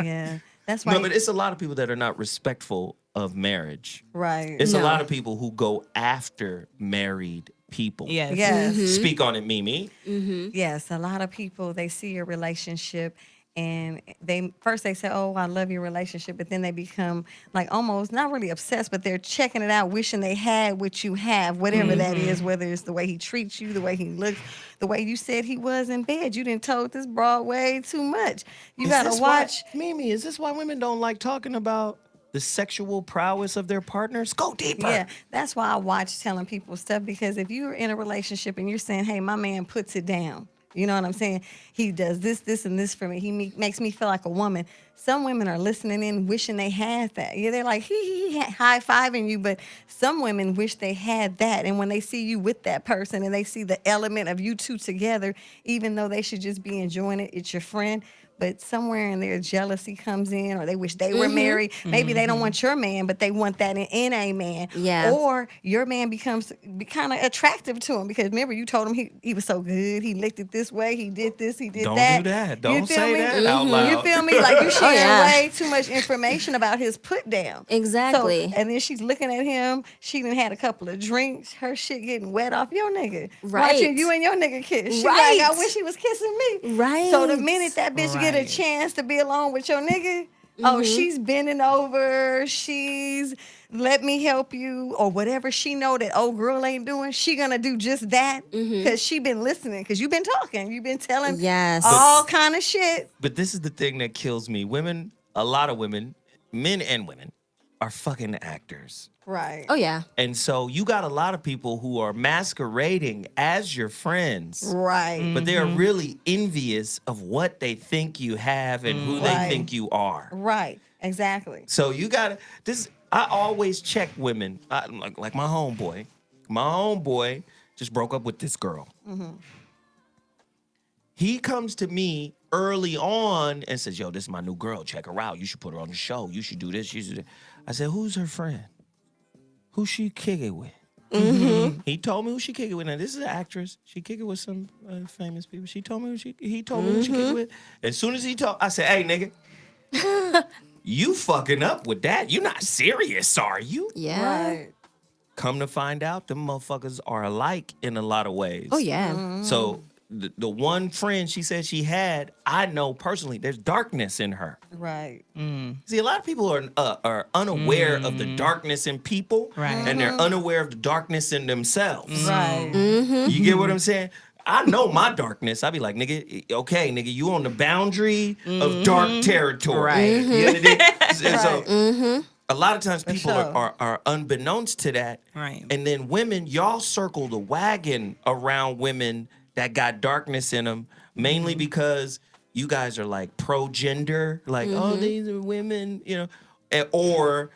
Yeah. That's why. No, but it's a lot of people that are not respectful of marriage. Right. It's a lot of people who go after married people. Yes. Yes. Speak on it, Mimi. Yes, a lot of people, they see your relationship and they say, "Oh, I love your relationship," but then they become like almost not really obsessed, but they're checking it out, wishing they had what you have, whatever that is, whether it's the way he treats you, the way he looks, the way you said he was in bed. You didn't told this broad way too much. You gotta watch. Mimi, is this why women don't like talking about the sexual prowess of their partners? Go deeper. Yeah, that's why I watch telling people stuff, because if you're in a relationship and you're saying, "Hey, my man puts it down," You know what I'm saying? He does this, this, and this for me. He makes me feel like a woman. Some women are listening in, wishing they had that. Yeah, they're like, high-fiving you, but some women wish they had that. And when they see you with that person and they see the element of you two together, even though they should just be enjoying it, it's your friend, but somewhere in there, jealousy comes in, or they wish they were married. Maybe they don't want your man, but they want that in a man. Yeah. Or your man becomes kind of attractive to him because remember you told him he was so good. He licked it this way. He did this. He did that. Don't do that. You Don't feel say me? that out loud. You feel me? Like you sharing yeah. way too much information about his put down. Exactly. So, and then she's looking at him. She done had a couple of drinks. Her shit getting wet off your nigga. Right. Watching you and your nigga kiss. She Right. like, I wish he was kissing me. Right. So the minute that bitch get a chance to be alone with your nigga, oh, she's bending over, she's let me help you, or whatever she know that old girl ain't doing, she gonna do just that because she been listening, because you been talking, you been telling all kind of shit. But this is the thing that kills me. Women, a lot of women, men and women, are fucking actors. Right. Oh, yeah. And so you got a lot of people who are masquerading as your friends. Right. But they're really envious of what they think you have and who they think you are. Right. Exactly. So you gotta, I always check women. Like my homeboy. My homeboy just broke up with this girl. He comes to me early on and says, yo, this is my new girl. Check her out. You should put her on the show. You should do this. You should do that. I said, who's her friend? Who she kick it with? He told me who she kick it with. Now, this is an actress. She kick it with some famous people. He told me who she kick it with. As soon as he talked, I said, hey, nigga, you fucking up with that. You not serious, are you? Yeah. Right. Come to find out, them motherfuckers are alike in a lot of ways. Oh, yeah. So the one friend she said she had, I know personally, there's darkness in her. Right. See, a lot of people are unaware of the darkness in people, and they're unaware of the darkness in themselves. Right. You get what I'm saying? I know my darkness. I be like, nigga, okay, nigga, you on the boundary of dark territory. Right. You know what I mean? So, a lot of times people are unbeknownst to that. Right. And then women, y'all circle the wagon around women that got darkness in them, mainly because you guys are like pro-gender, like, oh, these are women, you know, or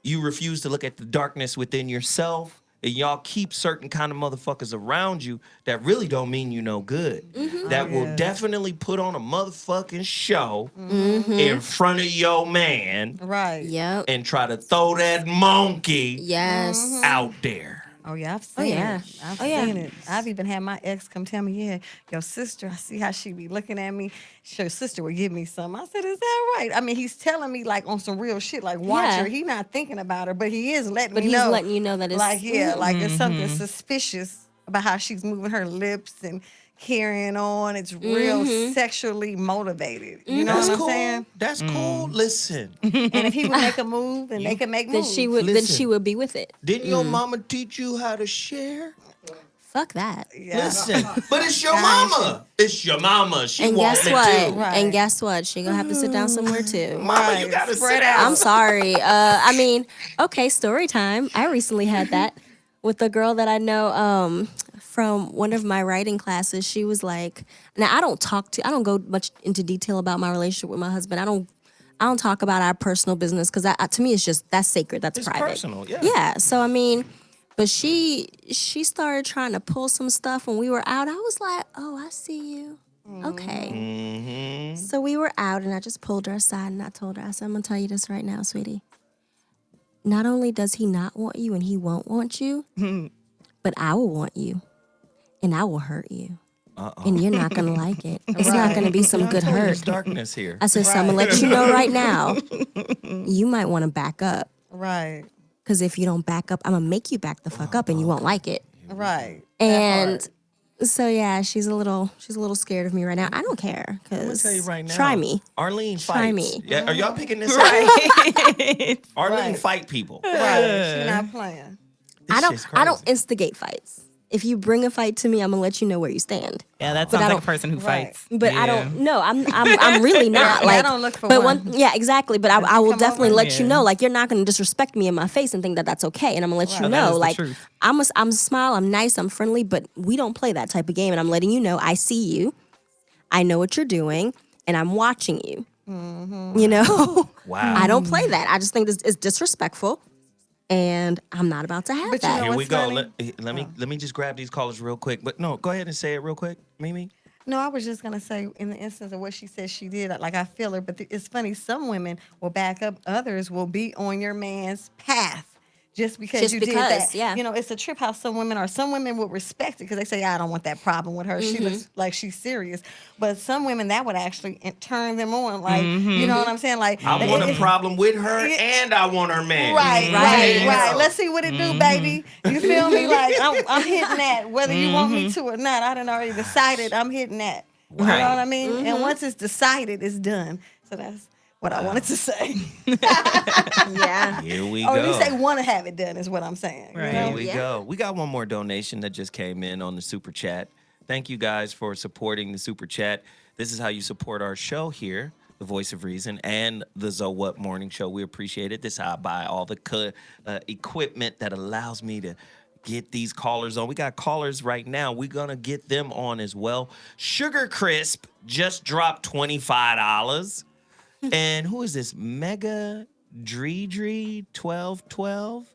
you refuse to look at the darkness within yourself, and y'all keep certain kind of motherfuckers around you that really don't mean you no good, that will definitely put on a motherfucking show in front of your man, right? Yep. And try to throw that monkey out there. Oh, yeah, I've seen it. I've seen it. I've even had my ex come tell me, yeah, your sister, I see how she be looking at me. Your sister would give me some. I said, is that right? I mean, he's telling me, like, on some real shit, like, watch her. He not thinking about her, but he is letting me know. But he's letting you know that it's... Like, yeah, like, it's something suspicious about how she's moving her lips and carrying on. It's real sexually motivated. You know what I'm saying? That's cool. Listen. And if he would make a move and they can make moves. Then she would be with it. Didn't your mama teach you how to share? Fuck that. Yeah. Listen, but it's your mama. It's your mama. She and wants guess it what? too. Right. And guess what? She gonna have to sit down somewhere too. Mama, you gotta sit down. I'm sorry. I mean, okay, story time. I recently had that with a girl that I know from one of my writing classes. She was like, now I don't go much into detail about my relationship with my husband. I don't talk about our personal business because to me that's sacred. That's private. It's personal, yeah. Yeah. So I mean, but she started trying to pull some stuff when we were out. I was like, oh, I see you. Okay. So we were out and I just pulled her aside and I told her, I said, I'm gonna tell you this right now, sweetie. Not only does he not want you and he won't want you, but I will want you and I will hurt you. And you're not going to like it. It's not going to be some good hurt. There's darkness here. I said, so I'm going to let you know right now, you might want to back up. Right. Because if you don't back up, I'm going to make you back the fuck up and you won't like it. Right. And so, yeah, she's a little scared of me right now. I don't care. I'm gonna tell you right now. Try me. Arlene fights. Try me. Yeah, are y'all picking this up? Arlene fight people. Right. She's not playing. I don't instigate fights. If you bring a fight to me, I'm gonna let you know where you stand. Yeah, that But sounds I like a don't- person who fights. But yeah. I don't. No, I'm really not. Yeah, Like, I don't look for but one. Yeah, exactly. But I will come definitely over? let you Yeah. know. Like, you're not gonna disrespect me in my face and think that that's okay. And I'm gonna let you Well, that know. is the Like, truth. I'm smile. I'm nice. I'm friendly. But we don't play that type of game. And I'm letting you know. I see you. I know what you're doing, and I'm watching you. You know. Wow. I don't play that. I just think it's disrespectful, and I'm not about to have But you that. know Here we what's go. funny? Let me just grab these callers real quick. But no, go ahead and say it real quick, Mimi. No, I was just gonna say, in the instance of what she said she did, like I feel her, but it's funny. Some women will back up; others will be on your man's path just because Just you because, did that. yeah. You know, it's a trip how some women are. Some women will respect it because they say, "I don't want that problem with her. She looks like she's serious." But some women that would actually turn them on, like you know what I'm saying? Like I want a problem with her, and I want her man. Right. Let's see what it do, baby. You feel me? Like I'm hitting that, whether you want me to or not. I done already decided I'm hitting that. You know what I mean? And once it's decided, it's done. So that's what I wanted to say. Yeah. Here we Or go. at least they want to have it done, is what I'm saying. Right. You know? Here we go. We got one more donation that just came in on the super chat. Thank you guys for supporting the super chat. This is how you support our show here, the Voice of Reason, and the Zo What Morning Show. We appreciate it. This is how I buy all the equipment that allows me to get these callers on. We got callers right now. We're going to get them on as well. Sugar Crisp just dropped $25. And who is this? Mega Dreedree 1212?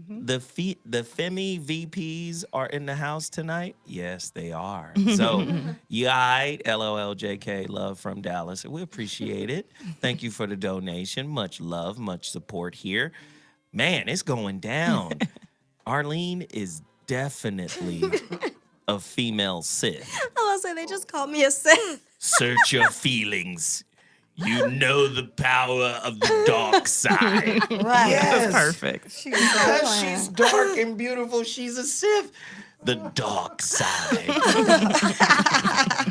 The Femi VPs are in the house tonight? Yes, they are. So, LOLJK, love from Dallas. We appreciate it. Thank you for the donation. Much love, much support here. Man, it's going down. Arlene is definitely a female Sith. I was say they just called me a Sith. Search your feelings. You know the power of the dark side. Right. Yes. That's perfect. Because she's dark and beautiful, she's a Sith. The dark side.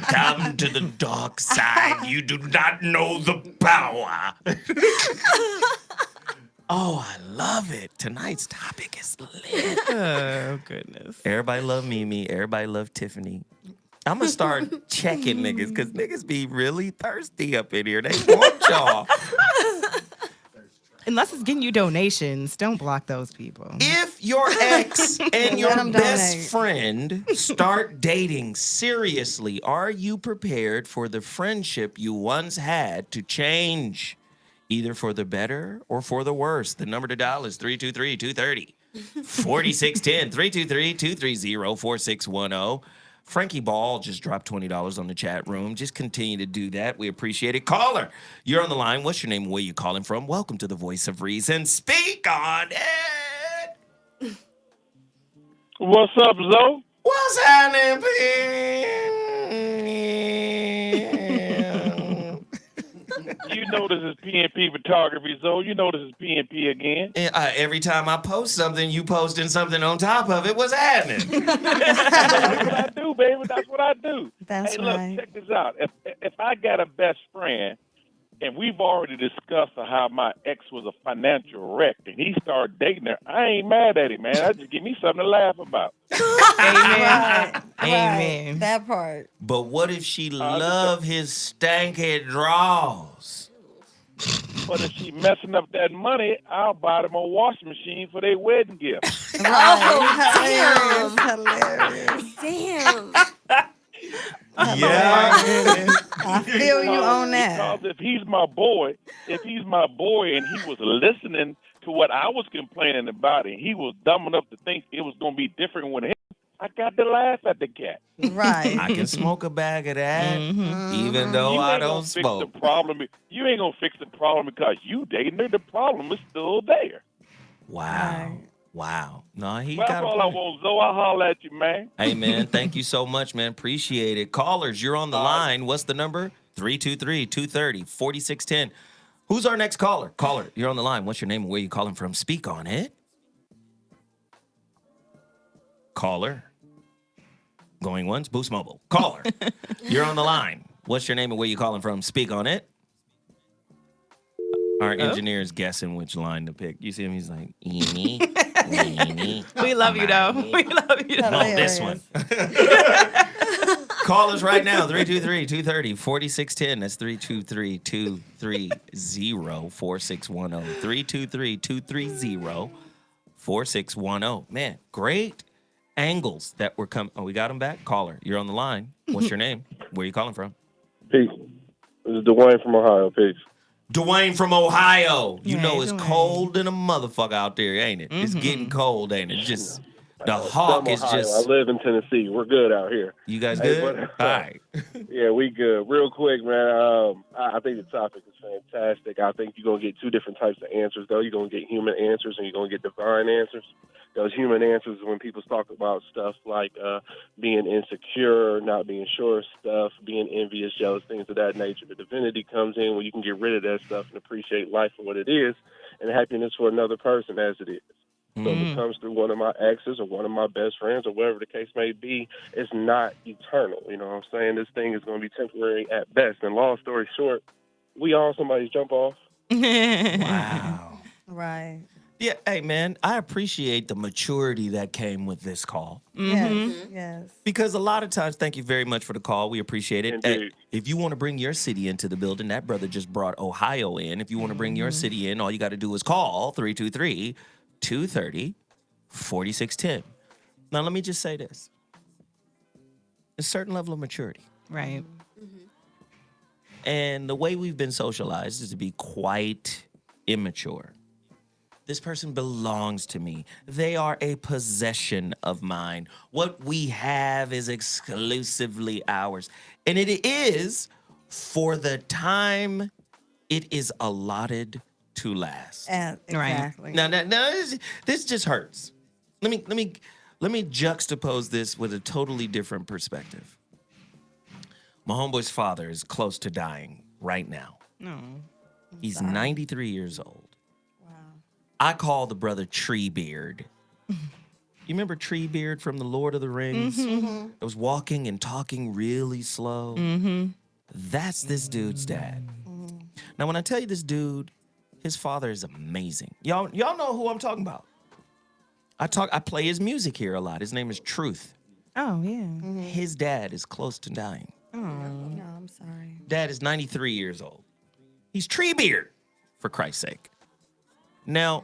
Come to the dark side. You do not know the power. Oh, I love it. Tonight's topic is lit. Oh, goodness. Everybody love Mimi. Everybody love Tiffany. I'm going to start checking niggas because niggas be really thirsty up in here. They want y'all. Unless it's getting you donations, don't block those people. If your ex and your them best donate. friend start dating seriously, are you prepared for the friendship you once had to change? Either for the better or for the worse. The number to dial is 323-230. 4610 323-230-4610. Frankie Ball just dropped $20 on the chat room. Just continue to do that. We appreciate it. Caller, you're on the line. What's your name? Where you calling from? Welcome to the Voice of Reason. Speak on it. What's up, Zo? What's happening, Pim? You know this is PNP photography, Zo. You know this is PNP again. Every time I post something, you posting something on top of it. What's happening? That's what I do, baby. That's what I do. That's hey, look, right. check this out. If I got a best friend, and we've already discussed how my ex was a financial wreck, and he started dating her, I ain't mad at him, man. That just give me something to laugh about. Amen. Right. Amen. That part. But what if she love his stanky draws? But if she messing up that money, I'll buy them a washing machine for their wedding gift. Right. Hilarious. Damn. Yeah. I feel you on that. Because if he's my boy and he was listening to what I was complaining about and he was dumb enough to think it was going to be different with him, I got to laugh at the cat. Right. I can smoke a bag of that, even though You I ain't don't gonna fix smoke. the problem. You ain't going to fix the problem because you dating her. The problem is still there. Wow. Wow. No, he Well, got that's a all I point. want, Zo. I'll holler at you, man. Hey, man, thank you so much, man. Appreciate it. Callers, you're on the line. What's the number? 323-230-4610. Who's our next caller? Caller, you're on the line. What's your name and where you calling from? Speak on it. Caller. Going once, Boost Mobile. Caller, you're on the line. What's your name and where you calling from? Speak on it. Our engineer is guessing which line to pick. You see him? He's like, We love you, though. We love you, though. On this one. Call us right now, 323-230-4610. That's 323-230-4610. 323-230-4610. Man, great angles that were coming. Oh, we got them back? Caller, you're on the line. What's your name? Where are you calling from? Peace. This is Dwayne from Ohio. Peace. Dwayne from Ohio. You know it's Dwayne. cold in a motherfucker out there, ain't it? It's getting cold, ain't it? Just the hawk is Ohio. just. I live in Tennessee. We're good out here. You guys good? All right. Yeah, we good. Real quick, man. I think the topic is fantastic. I think you're gonna get two different types of answers, though. You're gonna get human answers and you're gonna get divine answers. Those human answers is when people talk about stuff like being insecure, not being sure of stuff, being envious, jealous, things of that nature. The divinity comes in when you can get rid of that stuff and appreciate life for what it is and happiness for another person as it is. So if it comes through one of my exes or one of my best friends or whatever the case may be, it's not eternal. You know what I'm saying? This thing is going to be temporary at best. And long story short, we all somebody's jump off. Wow. Right. Yeah, hey, man, I appreciate the maturity that came with this call. Yes. Because a lot of times, thank you very much for the call. We appreciate it. Indeed. If you want to bring your city into the building, that brother just brought Ohio in. If you want to bring your city in, all you got to do is call 323-230-4610. Now, let me just say this. A certain level of maturity. Right. And the way we've been socialized is to be quite immature. This person belongs to me. They are a possession of mine. What we have is exclusively ours. And it is for the time it is allotted to last. Exactly. Now this just hurts. Let me juxtapose this with a totally different perspective. My homeboy's father is close to dying right now. No. He's 93 years old. I call the brother Treebeard. You remember Treebeard from The Lord of the Rings? That was walking and talking really slow. That's this dude's dad. Now, when I tell you this dude, his father is amazing. Y'all know who I'm talking about. I play his music here a lot. His name is Truth. Oh, yeah. His dad is close to dying. Oh. No, I'm sorry. Dad is 93 years old. He's Treebeard, for Christ's sake. Now,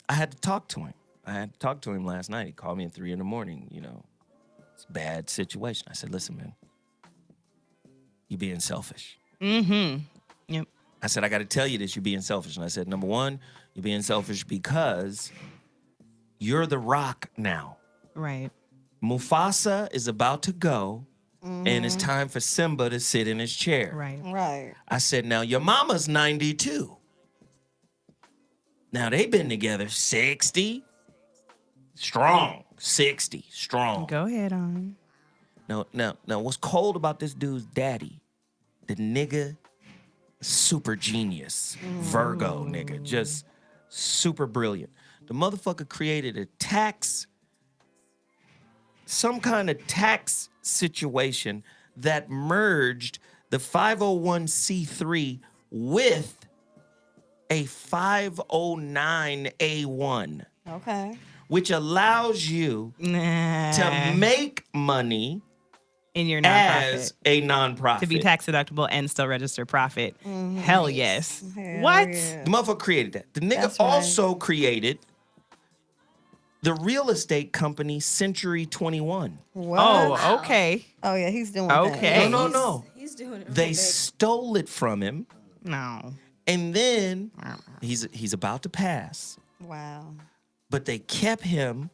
I had to talk to him. I had to talk to him last night. He called me at 3 a.m. You know, it's a bad situation. I said, listen, man, you're being selfish. Yep. I said, I got to tell you this, you're being selfish. And I said, number one, you're being selfish because you're the rock now. Right. Mufasa is about to go, and it's time for Simba to sit in his chair. Right. Right. I said, now your mama's 92. Now they've been together 60 strong. 60 strong. Go ahead on. Now, what's cold about this dude's daddy? The nigga, super genius. Virgo nigga. Just super brilliant. The motherfucker created some kind of tax situation that merged the 501c3 with a 509A1. Okay. Which allows you to make money in your nonprofit as a nonprofit. To be tax deductible and still register profit. Hell yes. Hell What? yeah. The motherfucker created that. The nigga That's right. also created the real estate company Century 21. What? Oh, okay. Oh, yeah, he's doing Okay. that. No. He's doing it. They stole it from him, No. and then he's about to pass. Wow. But they kept him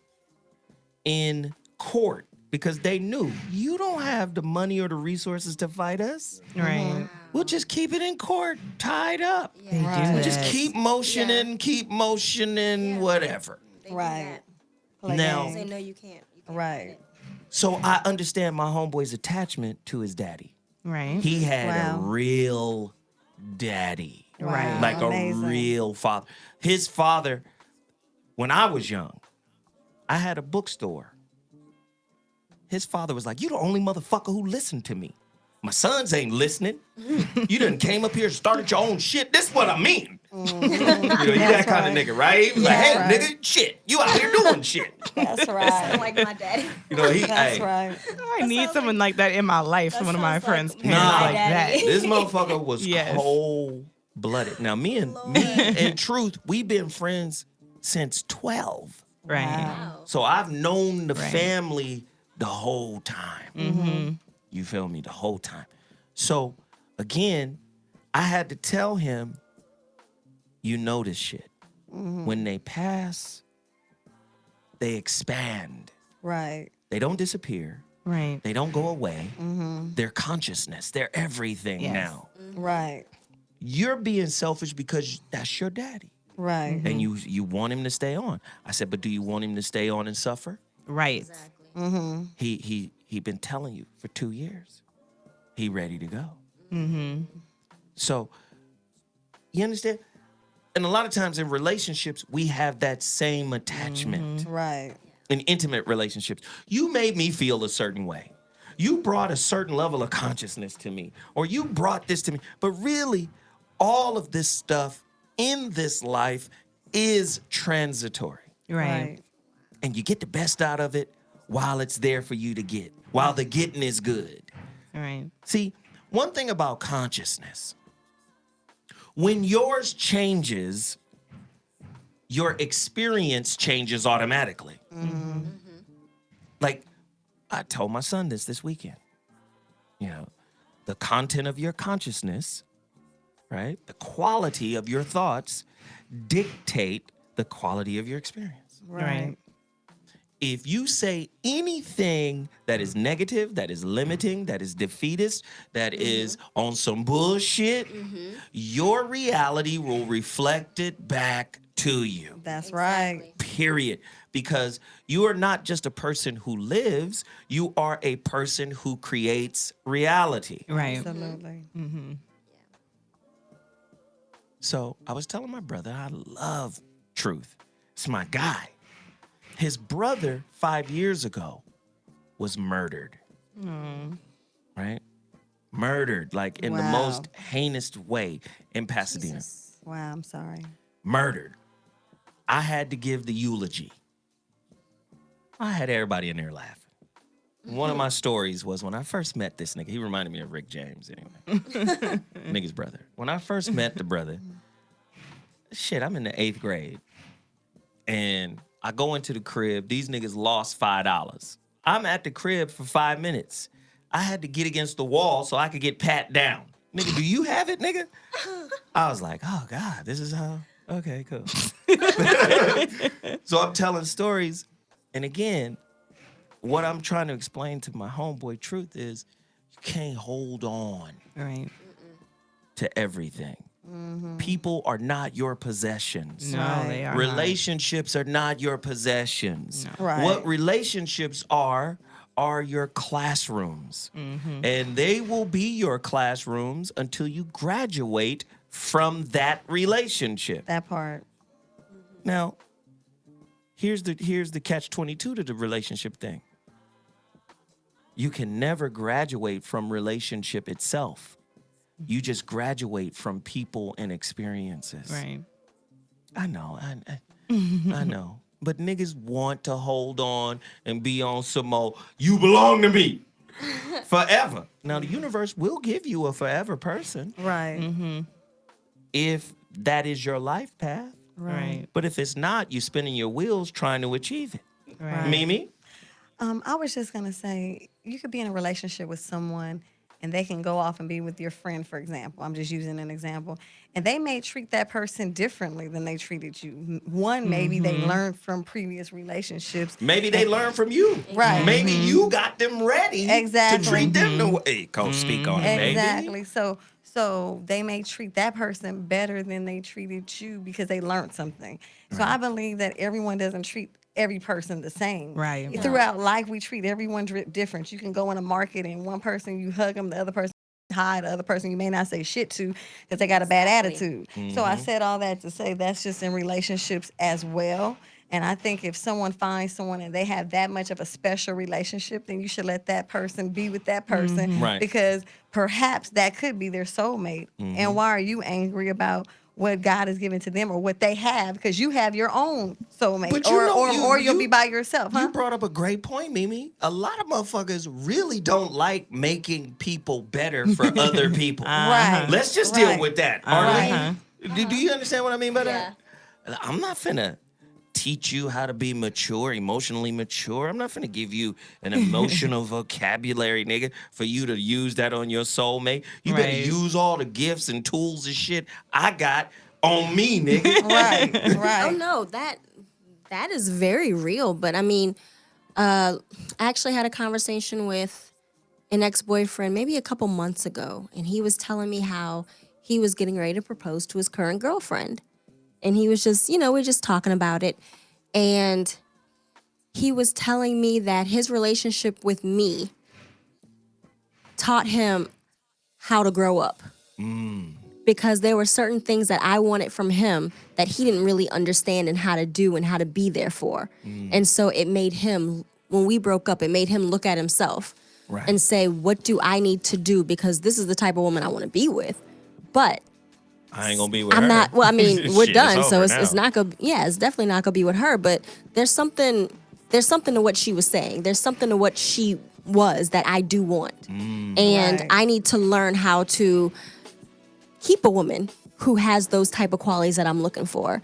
in court because they knew you don't have the money or the resources to fight us. Right. We'll just keep it in court, tied up. They do Right. We'll just that. keep motioning, whatever. Right. Now, Say no, you can't. Right. so I understand my homeboy's attachment to his daddy. Right. He had a Wow. real daddy. Right. Like Amazing. a real father. His father, when I was young, I had a bookstore. His father was like, you the only motherfucker who listened to me. My sons ain't listening. You done came up here and started your own shit. This is what I mean. You that kind of nigga, right? He was like, hey, nigga, shit, you out here doing shit. That's right. Like my daddy. That's right. I need someone like that in my life. One of my friends' parents like that. This motherfucker was cold-blooded. Now, me and Truth, we've been friends since 12. Right. Wow. So I've known the family the whole time. You feel me? The whole time. So, again, I had to tell him, you know this shit. When they pass, they expand. Right. They don't disappear. Right. They don't go away. Their consciousness, they're everything now. Right. You're being selfish because that's your daddy. Right. And you want him to stay on. I said, but do you want him to stay on and suffer? Right. Exactly. He been telling you for 2 years. He ready to go. So, you understand? And a lot of times in relationships, we have that same attachment. Right. In intimate relationships. You made me feel a certain way. You brought a certain level of consciousness to me. Or you brought this to me. But really, all of this stuff in this life is transitory. Right. And you get the best out of it while it's there for you to get. While the getting is good. Right. See, one thing about consciousness, when yours changes, your experience changes automatically. Like, I told my son this weekend. You know, the content of your consciousness, right? The quality of your thoughts dictate the quality of your experience. Right. If you say anything that is negative, that is limiting, that is defeatist, that is on some bullshit, your reality will reflect it back to you. That's right. Period. Because you are not just a person who lives, you are a person who creates reality. Right. Absolutely. So I was telling my brother, I love Truth. It's my guy. His brother 5 years ago was murdered. Right? Murdered, like in the most heinous way in Pasadena. Wow, I'm sorry. Murdered. I had to give the eulogy. I had everybody in there laughing. One of my stories was when I first met this nigga. He reminded me of Rick James anyway. Nigga's brother. When I first met the brother, shit, I'm in the 8th grade. And I go into the crib. These niggas lost $5. I'm at the crib for 5 minutes. I had to get against the wall so I could get pat down. Nigga, do you have it, nigga? I was like, oh, God, this is how... Okay, cool. So I'm telling stories. And again, what I'm trying to explain to my homeboy Truth is you can't hold on to everything. People are not your possessions. No, they are Relationships are not your possessions. No. Right. What relationships are your classrooms. And they will be your classrooms until you graduate from that relationship. That part. Now, here's the catch-22 to the relationship thing. You can never graduate from relationship itself. You just graduate from people and experiences. Right. I know. I know. But niggas want to hold on and be on some more, you belong to me forever. Now, the universe will give you a forever person. Right. If that is your life path. Right. But if it's not, you're spinning your wheels trying to achieve it. Right. Mimi? I was just going to say, you could be in a relationship with someone and they can go off and be with your friend, for example. I'm just using an example. And they may treat that person differently than they treated you. One, maybe they learned from previous relationships. Maybe they learned from you. Right. Maybe you got them ready to treat them the way. Hey, Coach, speak on it, baby. Exactly. So they may treat that person better than they treated you because they learned something. So I believe that everyone doesn't treat every person the same. Right. Throughout life, we treat everyone different. You can go in a market and one person, you hug them, the other person hi, the other person you may not say shit to because they got a bad attitude. So I said all that to say that's just in relationships as well. And I think if someone finds someone and they have that much of a special relationship, then you should let that person be with that person Right. because perhaps that could be their soulmate. And why are you angry about what God has given to them or what they have, because you have your own soulmate, But you know, or you'll be by yourself. Huh? You brought up a great point, Mimi. A lot of motherfuckers really don't like making people better for other people. Right. Let's just deal with that. Uh-huh. Arlene, do you understand what I mean by that? I'm not finna teach you how to be mature, emotionally mature. I'm not finna give you an emotional vocabulary, nigga, for you to use that on your soulmate. You better use all the gifts and tools and shit I got on me, nigga. Right. Oh no, that is very real. But I mean, I actually had a conversation with an ex-boyfriend maybe a couple months ago, and he was telling me how he was getting ready to propose to his current girlfriend. And he was just, we're just talking about it. And he was telling me that his relationship with me taught him how to grow up. Because there were certain things that I wanted from him that he didn't really understand and how to do and how to be there for. And so it made him, when we broke up, it made him look at himself and say, what do I need to do? Because this is the type of woman I want to be with. But I ain't gonna be with her. I'm not. Well, I mean, we're done, so it's it's not gonna. Yeah, it's definitely not gonna be with her. But there's something to what she was saying. There's something to what she was that I do want, and I need to learn how to keep a woman who has those type of qualities that I'm looking for.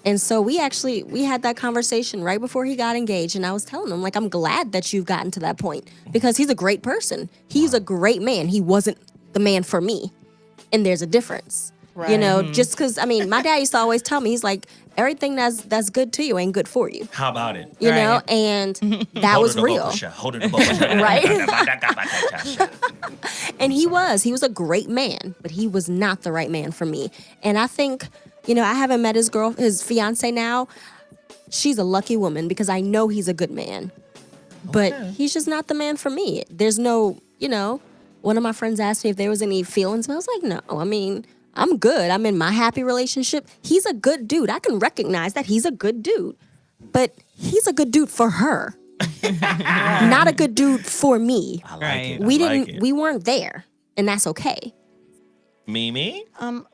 And so we had that conversation right before he got engaged, and I was telling him, like, I'm glad that you've gotten to that point because he's a great person. He's a great man. He wasn't the man for me, and there's a difference. Right. Just because, I mean, my dad used to always tell me, he's like, everything that's good to you ain't good for you. How about it? You know, and that was real. Hold it above Right? And he was a great man, but he was not the right man for me. And I think, I haven't met his fiance now. She's a lucky woman because I know he's a good man. But he's just not the man for me. There's no, one of my friends asked me if there was any feelings, but I was like, no, I mean, I'm good. I'm in my happy relationship. He's a good dude. I can recognize that he's a good dude. But he's a good dude for her. Not a good dude for me. I like it. We weren't there. And that's okay. Mimi?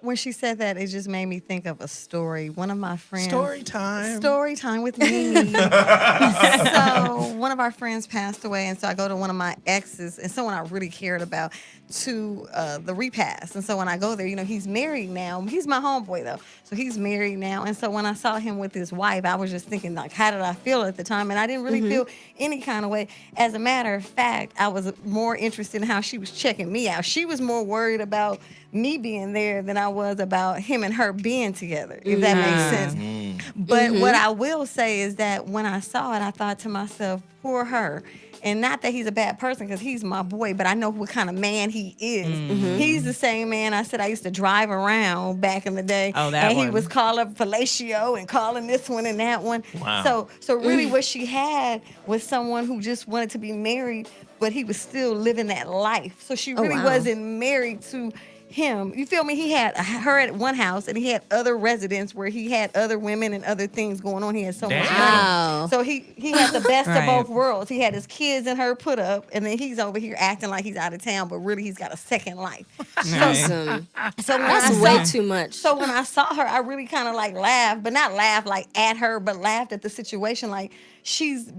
When she said that, it just made me think of a story. One of my friends. Story time with Mimi. So one of our friends passed away, and so I go to one of my exes and someone I really cared about to the repast. And so when I go there, he's married now. He's my homeboy though, so he's married now. And so when I saw him with his wife, I was just thinking, like, how did I feel at the time? And I didn't really feel any kind of way. As a matter of fact, I was more interested in how she was checking me out. She was more worried about me being there than I was about him and her being together, if that makes sense. But what I will say is that when I saw it, I thought to myself, poor her. And not that he's a bad person, because he's my boy, but I know what kind of man he is. He's the same man I said I used to drive around back in the day. Oh, that and one. he was calling fellatio and calling this one and that one. Wow. So really what she had was someone who just wanted to be married, but he was still living that life. So she really wasn't married to him. You feel me? He had her at one house, and he had other residents where he had other women and other things going on. He had so much money. So he had the best of both worlds. He had his kids and her put up, and then he's over here acting like he's out of town, but really he's got a second life. Awesome. So when That's way too much. So when I saw her, I really kind of like laughed, but not laughed like at her, but laughed at the situation. Like, she's,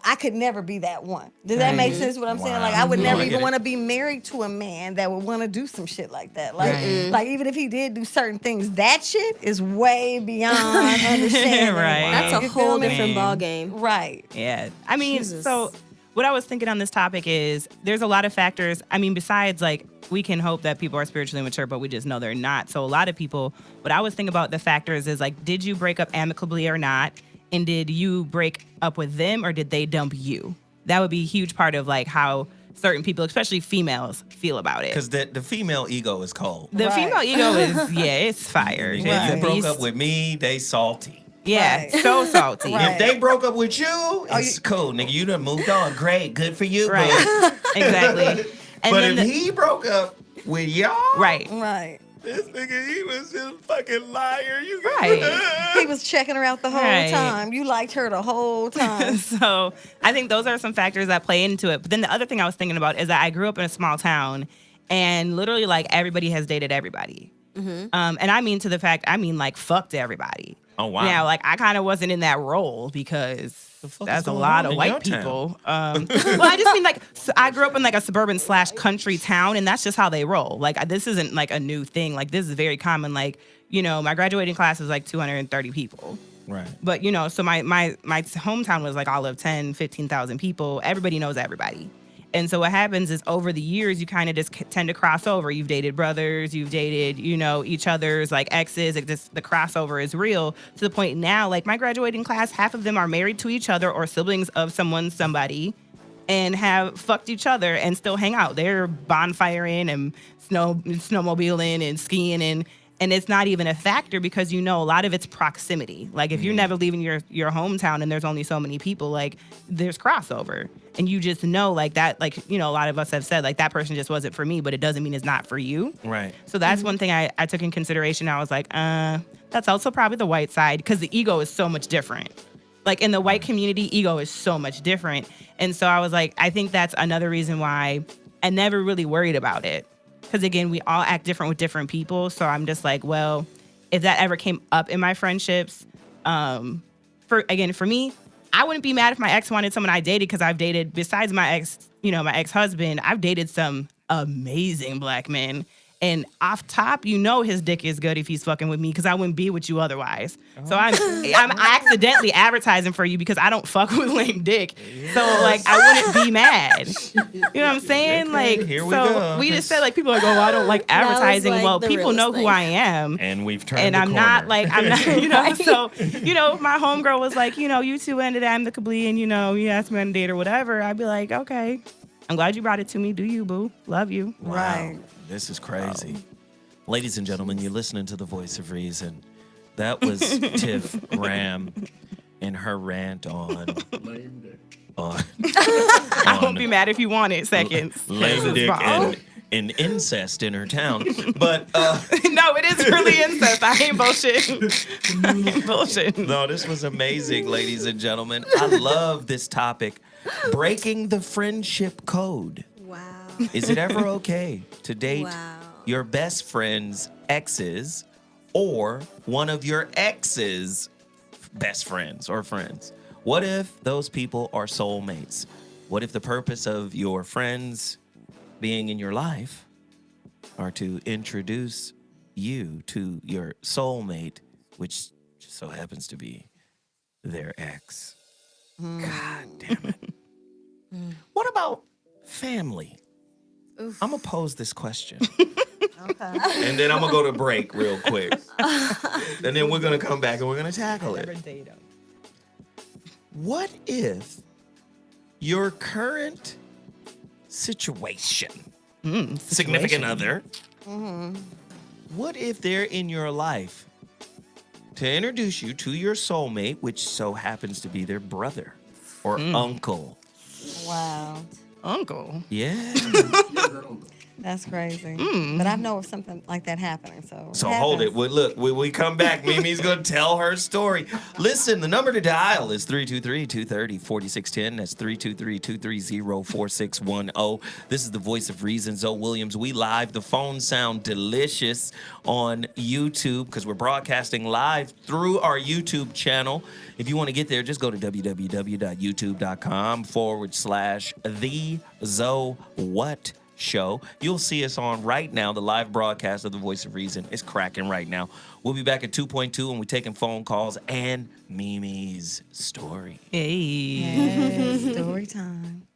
I could never be that one. Does that make sense what I'm saying? Like, I would never even want to be married to a man that would want to do some shit like that. Like even if he did do certain things, that shit is way beyond understanding. That's a whole different ball game. Right. Yeah. I mean, so what I was thinking on this topic is there's a lot of factors. I mean, besides, like, we can hope that people are spiritually mature, but we just know they're not. So a lot of people, what I was thinking about the factors is, like, did you break up amicably or not? And did you break up with them, or did they dump you? That would be a huge part of, like, how certain people, especially females, feel about it. Because the female ego is cold. The female ego is, it's fire. If you broke up with me, they salty. Yeah, so salty. If they broke up with you, it's cool, nigga. You done moved on. Great, good for you. Right. Exactly. And but if he broke up with y'all, Right. This nigga, he was just a fucking liar. He was checking her out the whole time. You liked her the whole time. So I think those are some factors that play into it. But then the other thing I was thinking about is that I grew up in a small town, and literally, like, everybody has dated everybody. And I mean like fucked everybody. Oh, wow. Now, like I kind of wasn't in that role because that's a lot of white people. Well, I just mean like I grew up in like a suburban / country town, and that's just how they roll. Like this isn't like a new thing. Like this is very common. Like, you know, my graduating class was like 230 people. Right. But, you know, so my hometown was like all of 10, 15,000 people. Everybody knows everybody. And so what happens is over the years, you kind of just tend to cross over. You've dated brothers, you've dated, you know, each other's like exes. The crossover is real to the point now, like my graduating class, half of them are married to each other or siblings of somebody and have fucked each other and still hang out. They're bonfiring and snowmobiling and skiing and it's not even a factor because, you know, a lot of it's proximity. Like if you're never leaving your hometown and there's only so many people, like there's crossover. And you just know like that, like, you know, a lot of us have said like that person just wasn't for me, but it doesn't mean it's not for you. Right. So that's one thing I took in consideration. I was like, that's also probably the white side because the ego is so much different. Like in the white community, ego is so much different. And so I was like, I think that's another reason why I never really worried about it. Because again, we all act different with different people. So I'm just like, well, if that ever came up in my friendships, for me, I wouldn't be mad if my ex wanted someone I dated because I've dated, besides my ex-husband, I've dated some amazing black men. And off top, you know his dick is good if he's fucking with me because I wouldn't be with you otherwise. Oh. So I'm accidentally advertising for you because I don't fuck with lame dick. Yes. So like I wouldn't be mad. You know what I'm saying? Okay, like here we go. We just said like people are like, oh, I don't like advertising. Like well, people know who I am. And we've turned and the I'm corner. not like I'm not, you know. So, you know, my homegirl was like, you know, you two ended amicably and you know, you asked me on a date or whatever. I'd be like, okay. I'm glad you brought it to me. Do you, boo? Love you. Wow. Right. This is crazy. Ladies and gentlemen, you're listening to The Voice of Reason. That was Tiff Graham and her rant on I won't be mad if you want it, seconds. Lame dick and incest in her town. But no, it is really incest. I ain't bullshitting. No, this was amazing, ladies and gentlemen. I love this topic. Breaking the friendship code. Wow. Is it ever okay to date your best friend's exes or one of your ex's best friends or friends? What if those people are soulmates? What if the purpose of your friends being in your life are to introduce you to your soulmate, which just so happens to be their ex? God damn it. What about family? Oof. I'm going to pose this question. Okay. And then I'm going to go to break real quick. And then we're going to come back and we're going to tackle it. What if your current situation, significant other, what if they're in your life to introduce you to your soulmate, which so happens to be their brother or uncle? Wow. Uncle? Yeah. That's crazy. But I know of something like that happening. So hold it. Well, look, when we come back, Mimi's going to tell her story. Listen, the number to dial is 323-230-4610. That's 323-230-4610. This is the Voice of Reason, Zoe Williams. We live. The phones sound delicious on YouTube because we're broadcasting live through our YouTube channel. If you want to get there, just go to www.youtube.com/The Zoe What Show. You'll see us on right now. The live broadcast of The Voice of Reason is cracking right now. We'll be back at 2.2 and we're taking phone calls and Mimi's story. Hey. Yes, story time.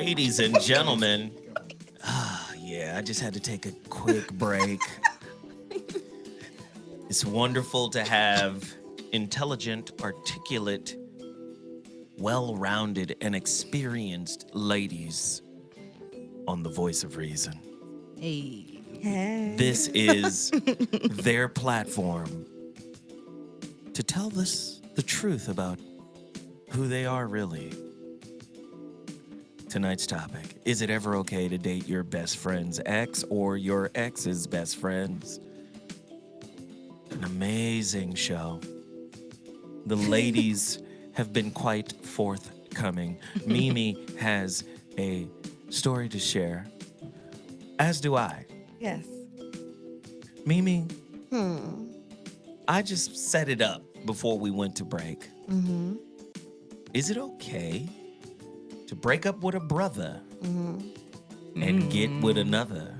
Ladies and gentlemen, yeah, I just had to take a quick break. It's wonderful to have intelligent, articulate, well-rounded, and experienced ladies on the Voice of Reason. Hey. This is their platform to tell us the truth about who they are really. Tonight's topic, is it ever okay to date your best friend's ex or your ex's best friends? An amazing show. The ladies have been quite forthcoming. Mimi has a story to share, as do I. Yes. Mimi, I just set it up before we went to break. Mm-hmm. Is it okay to break up with a brother Mm-hmm. and get with another?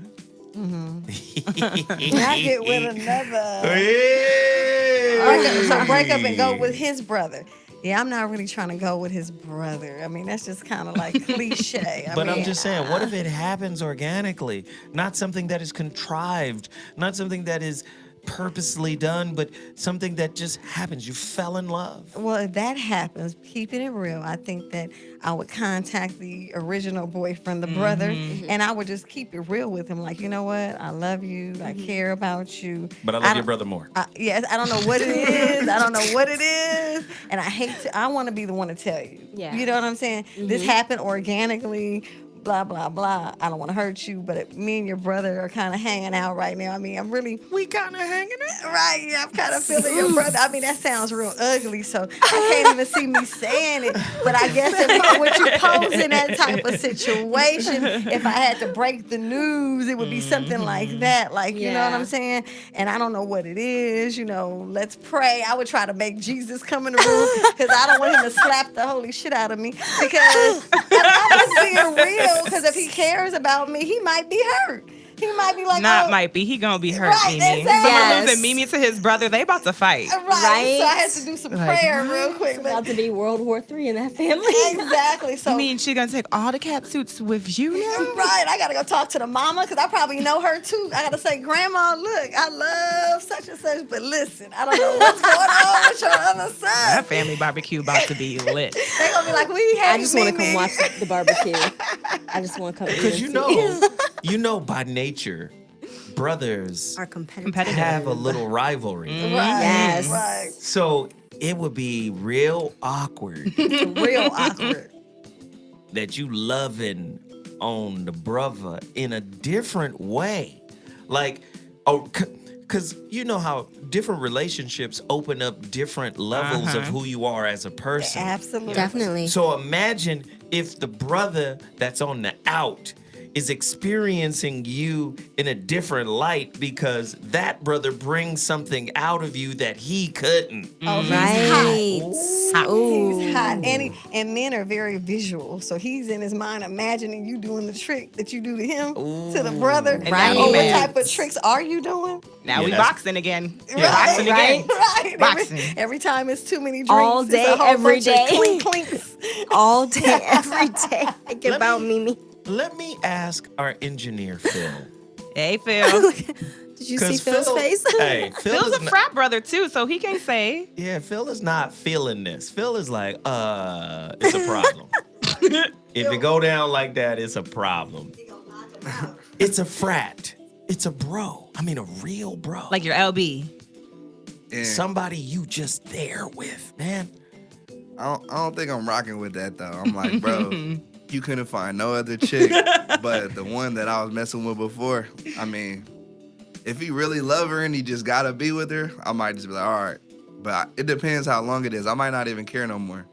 Mm-hmm. Not get with another. Hey! So break up and go with his brother. Yeah, I'm not really trying to go with his brother. I mean, that's just kind of like cliche. I'm just saying, what if it happens organically? Not something that is contrived, not something that is purposely done, but something that just happens. You fell in love. Well, if that happens, keeping it real, I think that I would contact the original boyfriend, the brother, and I would just keep it real with him. Like, you know what? I love you. I care about you. But I love your brother more. Yes, I don't know what it is. I don't know what it is. And I want to be the one to tell you. Yeah. You know what I'm saying? This happened organically. Blah, blah, blah. I don't want to hurt you, but me and your brother are kind of hanging out right now. I mean, we kind of hanging out. Right, yeah, I'm kind of feeling your brother. I mean, that sounds real ugly, so I can't even see me saying it. But I guess if with you posing that type of situation, if I had to break the news, it would be something like that. Like, you know what I'm saying? And I don't know what it is, you know, let's pray. I would try to make Jesus come in the room because I don't want him to slap the holy shit out of me because I'm just being real. Because if he cares about me, he might be hurt. He might be like, might be. He gonna be hurt, right, Mimi. Exactly. Someone losing Mimi to his brother, they about to fight. Right. So I had to do some prayer real quick. It's about to be World War III in that family. Exactly. So you mean she gonna take all the cat suits with you now? Right. I gotta go talk to the mama because I probably know her too. I gotta say, Grandma, look, I love such and such, but listen, I don't know what's going on with your other son. That family barbecue about to be lit. They gonna be like, we hate I just want to come watch the barbecue. I just want to come. Because you know, by nature, brothers are competitive. Have a little rivalry. Right. Yes. Right. So it would be real awkward. Real awkward. That you loving on the brother in a different way. Like, because you know how different relationships open up different levels of who you are as a person. Absolutely. Definitely. So imagine if the brother that's on the out is experiencing you in a different light because that brother brings something out of you that he couldn't. Oh, right. He's hot. He's hot. And men are very visual. So he's in his mind imagining you doing the trick that you do to him, to the brother. Right. Oh, what type of tricks are you doing? Now we boxing again. Right, Boxing again. Right. Boxing. Every time it's too many drinks. All day, it's a whole every bunch of day. Clink, clinks. All day, every day. Think about Mimi. Let me ask our engineer, Phil. Hey, Phil. Did you see Phil's face? Hey, Phil's a frat brother, too, so he can say. Yeah, Phil is not feeling this. Phil is like, it's a problem. If it go down like that, it's a problem. It's a frat. It's a bro. I mean, a real bro. Like your LB. Yeah. Somebody you just there with, man. I don't think I'm rocking with that, though. I'm like, bro, you couldn't find no other chick but the one that I was messing with before. I mean, if he really love her and he just gotta be with her, I might just be like, all right. But it depends how long it is. I might not even care no more.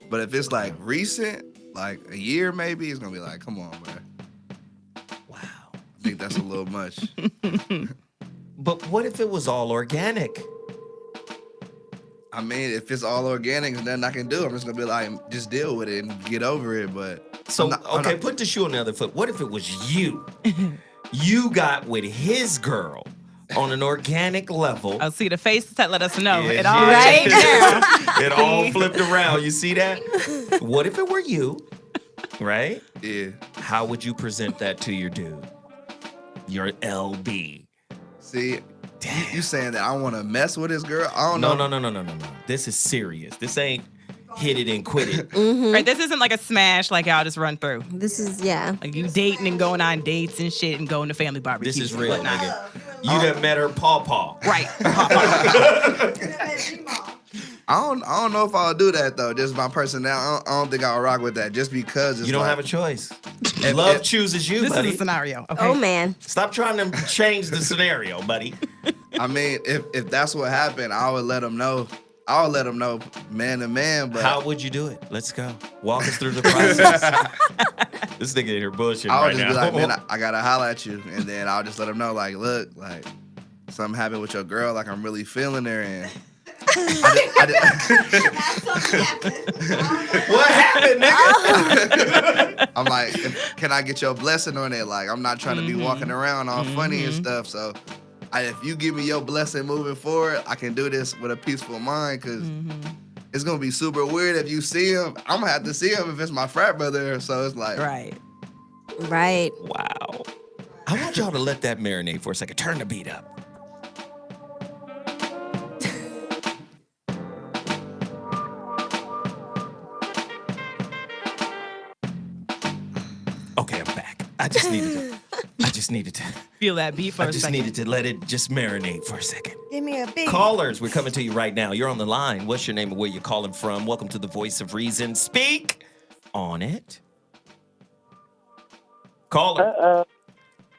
But if it's like recent, like a year maybe, it's gonna be like, come on, bro. Wow. I think that's a little much. But what if it was all organic? I mean, if it's all organic, there's nothing I can do. I'm just gonna be like, just deal with it and get over it. But so, put the shoe on the other foot. What if it was you? You got with his girl on an organic level. Oh, see the face that let us know. Yeah, It all right It all flipped around. You see that? What if it were you Right? Yeah. How would you present that to your dude? Your LB. See, you saying that I want to mess with this girl? I don't know. No. This is serious. This ain't hit it and quit it. Right, this isn't like a smash like y'all just run through. This is, yeah. Like you dating and going on dates and shit and going to family barbecues. This is real, nigga. You done met her pawpaw. Right. I don't know if I'll do that though. Just my personality. I don't think I'll rock with that. Just because it's You don't like, have a choice. Love chooses you, This buddy. is a scenario. Okay. Oh, man. Stop trying to change the scenario, buddy. I mean, if that's what happened, I would let him know. I'll let him know, man to man. But how would you do it? Let's go. Walk us through the process. This nigga here bullshitting I'll right just now. be like, man, I gotta holler at you, and then I'll just let him know, like, look, like something happened with your girl, like I'm really feeling her, and what happened, nigga? I'm like, can I get your blessing on it? Like, I'm not trying to be walking around all funny and stuff. So, if you give me your blessing moving forward, I can do this with a peaceful mind. Cause it's gonna be super weird if you see him. I'm gonna have to see him if it's my frat brother. So it's like, right. Wow. I want y'all to let that marinate for a second. Turn the beat up. Okay, I'm back. I just needed to feel that beat for a second. needed to let it just marinate for a second. Give me a beat. Callers, we're coming to you right now. You're on the line. What's your name and where you're calling from? Welcome to the Voice of Reason. Speak on it. Caller.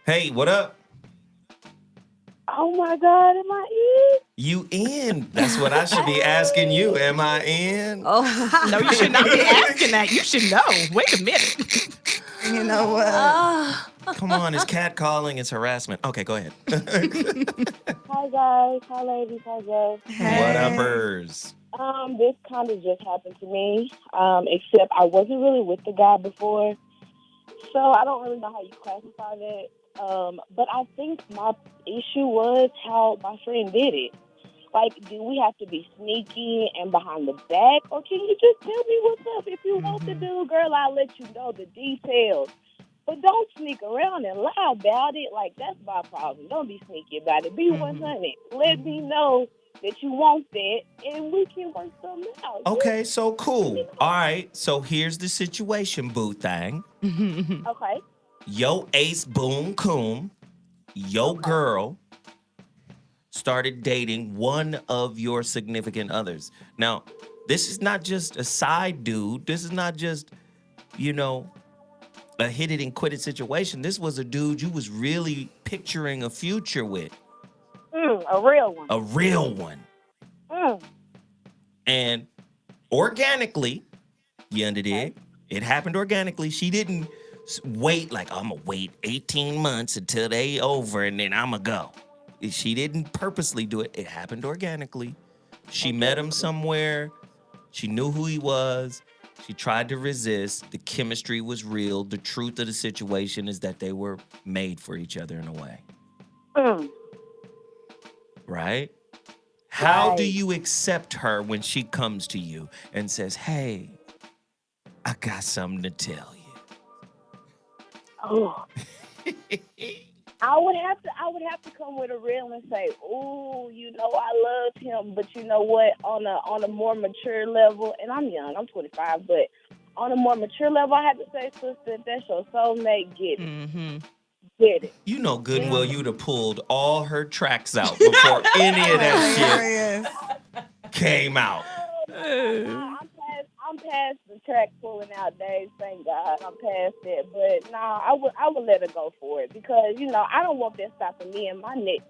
Hey, what up? Oh my God, am I in? You in? That's what I should be asking you. Am I in? Oh, no, you should not be asking that. You should know. Wait a minute. You know what? Come on, it's catcalling, it's harassment. Okay, go ahead. Hi guys, hi ladies, hi girls. What uppers? This kind of just happened to me. Except I wasn't really with the guy before, so I don't really know how you classify that. But I think my issue was how my friend did it. Like, do we have to be sneaky and behind the back, or can you just tell me what's up? If you want to do, girl, I'll let you know the details. But don't sneak around and lie about it. Like, that's my problem. Don't be sneaky about it. Be 100. Let me know that you want that, and we can work something out. Okay, so cool. All right, so here's the situation, boo thang. Okay. Yo ace boom coom, yo girl started dating one of your significant others. Now, this is not just a side dude. This is not just, a hit it and quit it situation. This was a dude you was really picturing a future with. A real one. A real one. And organically, you understand? It happened organically. She didn't wait like, I'm going to wait 18 months until they over and then I'm going to go. She didn't purposely do it. It happened organically. She met him somewhere. She knew who he was. She tried to resist. The chemistry was real. The truth of the situation is that they were made for each other in a way. Right? How do you accept her when she comes to you and says, hey, I got something to tell you? Oh. I would have to come with a reel and say, "Ooh, I loved him, but you know what? On a more mature level, and I'm young, I'm 25, but on a more mature level, I have to say, sister, that's your soulmate. Get it, get it." You know good and well you'd have pulled all her tracks out before any of that shit came out. I'm past the track pulling out days, thank God. I'm past that. But I would let her go for it because, I don't want that stopping me in my next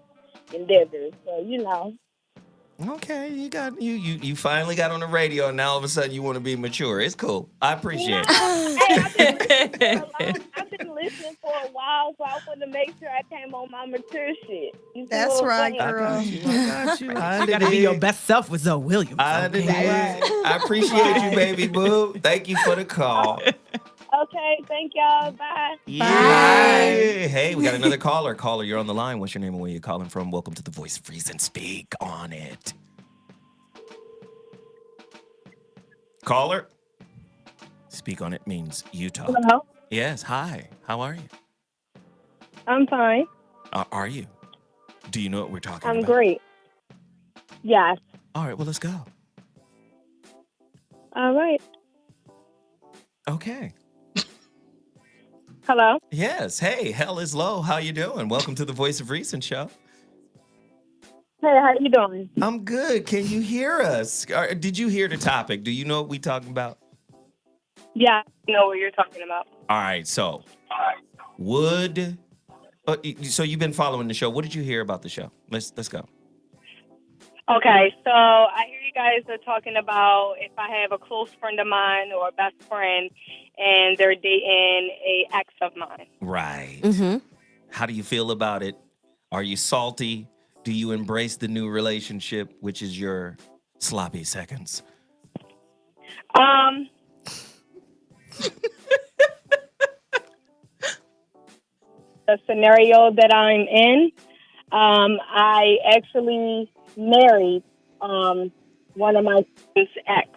endeavors. So, Okay, you finally got on the radio and now all of a sudden you want to be mature. It's cool. I appreciate it. I've been listening for a while, so I want to make sure I came on my mature shit. That's right, girl. I got you. You gotta be your best self with Zoe Williams. I appreciate you, baby boo. Thank you for the call. Okay, thank y'all. Bye. Bye. Hey, we got another caller. Caller, you're on the line. What's your name and where you calling from? Welcome to the Voice of Reason. Speak on it. Caller, speak on it means you talk. Hello? Yes, hi. How are you? I'm fine. Are you? Do you know what we're talking I'm about? great. Yes. All right, well, let's go. All right. Okay. Hello? Yes. Hey, hell is low. How you doing? Welcome to the Voice of Reason show. Hey, how you doing? I'm good. Can you hear us? Did you hear the topic? Do you know what we talking about? Yeah, I know what you're talking about. All right, so so you've been following the show. What did you hear about the show? Let's go. Okay, so I hear you guys are talking about if I have a close friend of mine or a best friend and they're dating a ex of mine. Right. Mm-hmm. How do you feel about it? Are you salty? Do you embrace the new relationship, which is your sloppy seconds? The scenario that I'm in, I actually married one of my friend's ex.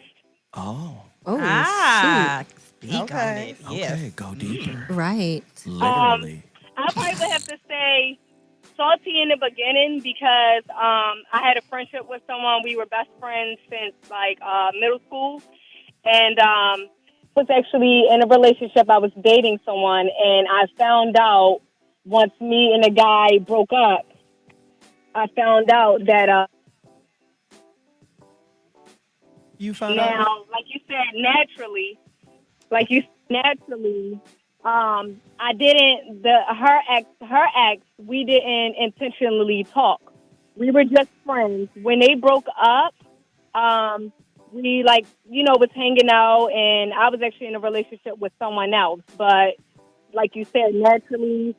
Oh. Oh, speak on it. Yes. Okay, go deeper. Right. Literally. I probably would have to say salty in the beginning because I had a friendship with someone. We were best friends since like middle school, and was actually in a relationship. I was dating someone, and I found out once me and the guy broke up. I found out that you found now, out? like you said, naturally, I didn't. Her ex, we didn't intentionally talk. We were just friends. When they broke up, we was hanging out, and I was actually in a relationship with someone else. But like you said, naturally,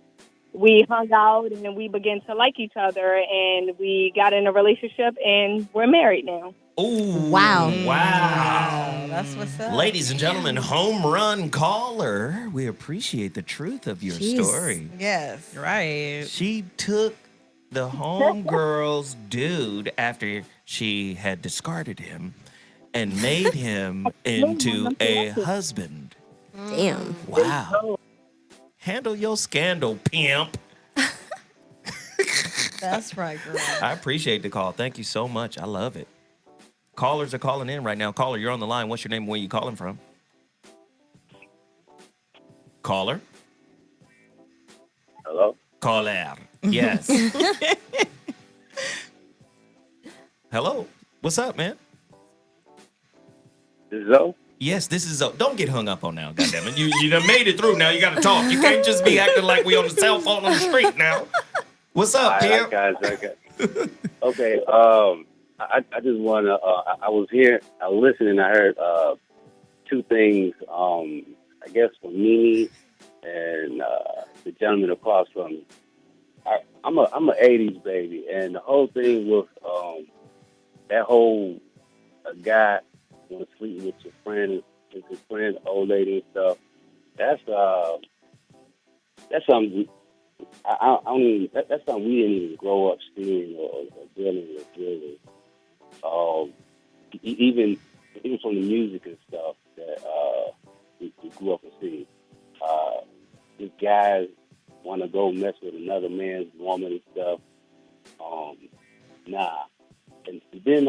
we hung out and we began to like each other, and we got in a relationship, and we're married now. Ooh. Wow. Wow. That's what's up. Ladies and gentlemen, home run caller. We appreciate the truth of your story. Yes. Right. She took the homegirl's dude after she had discarded him and made him into a husband. Damn. Wow. Handle your scandal, pimp. That's right, girl. I appreciate the call. Thank you so much. I love it. Callers are calling in right now. Caller, you're on the line. What's your name and where you calling from? Caller? Hello? Caller. Yes. Hello. What's up, man? This is Zoe? Yes, this is Zoe. Don't get hung up on now, goddammit. You done made it through now. You got to talk. You can't just be acting like we on the cell phone on the street now. What's up, Pimp? Okay, I just want to, I was listening, I heard two things, I guess from Mimi and the gentleman across from me. I'm a 80s baby, and the whole thing with that whole guy want to sleep with your friend, with his friend, old lady and stuff, that's something I don't even, that's something we didn't even grow up seeing or dealing with, really. Even from the music and stuff that we grew up and seeing. These guys want to go mess with another man's woman and stuff. Nah. And then,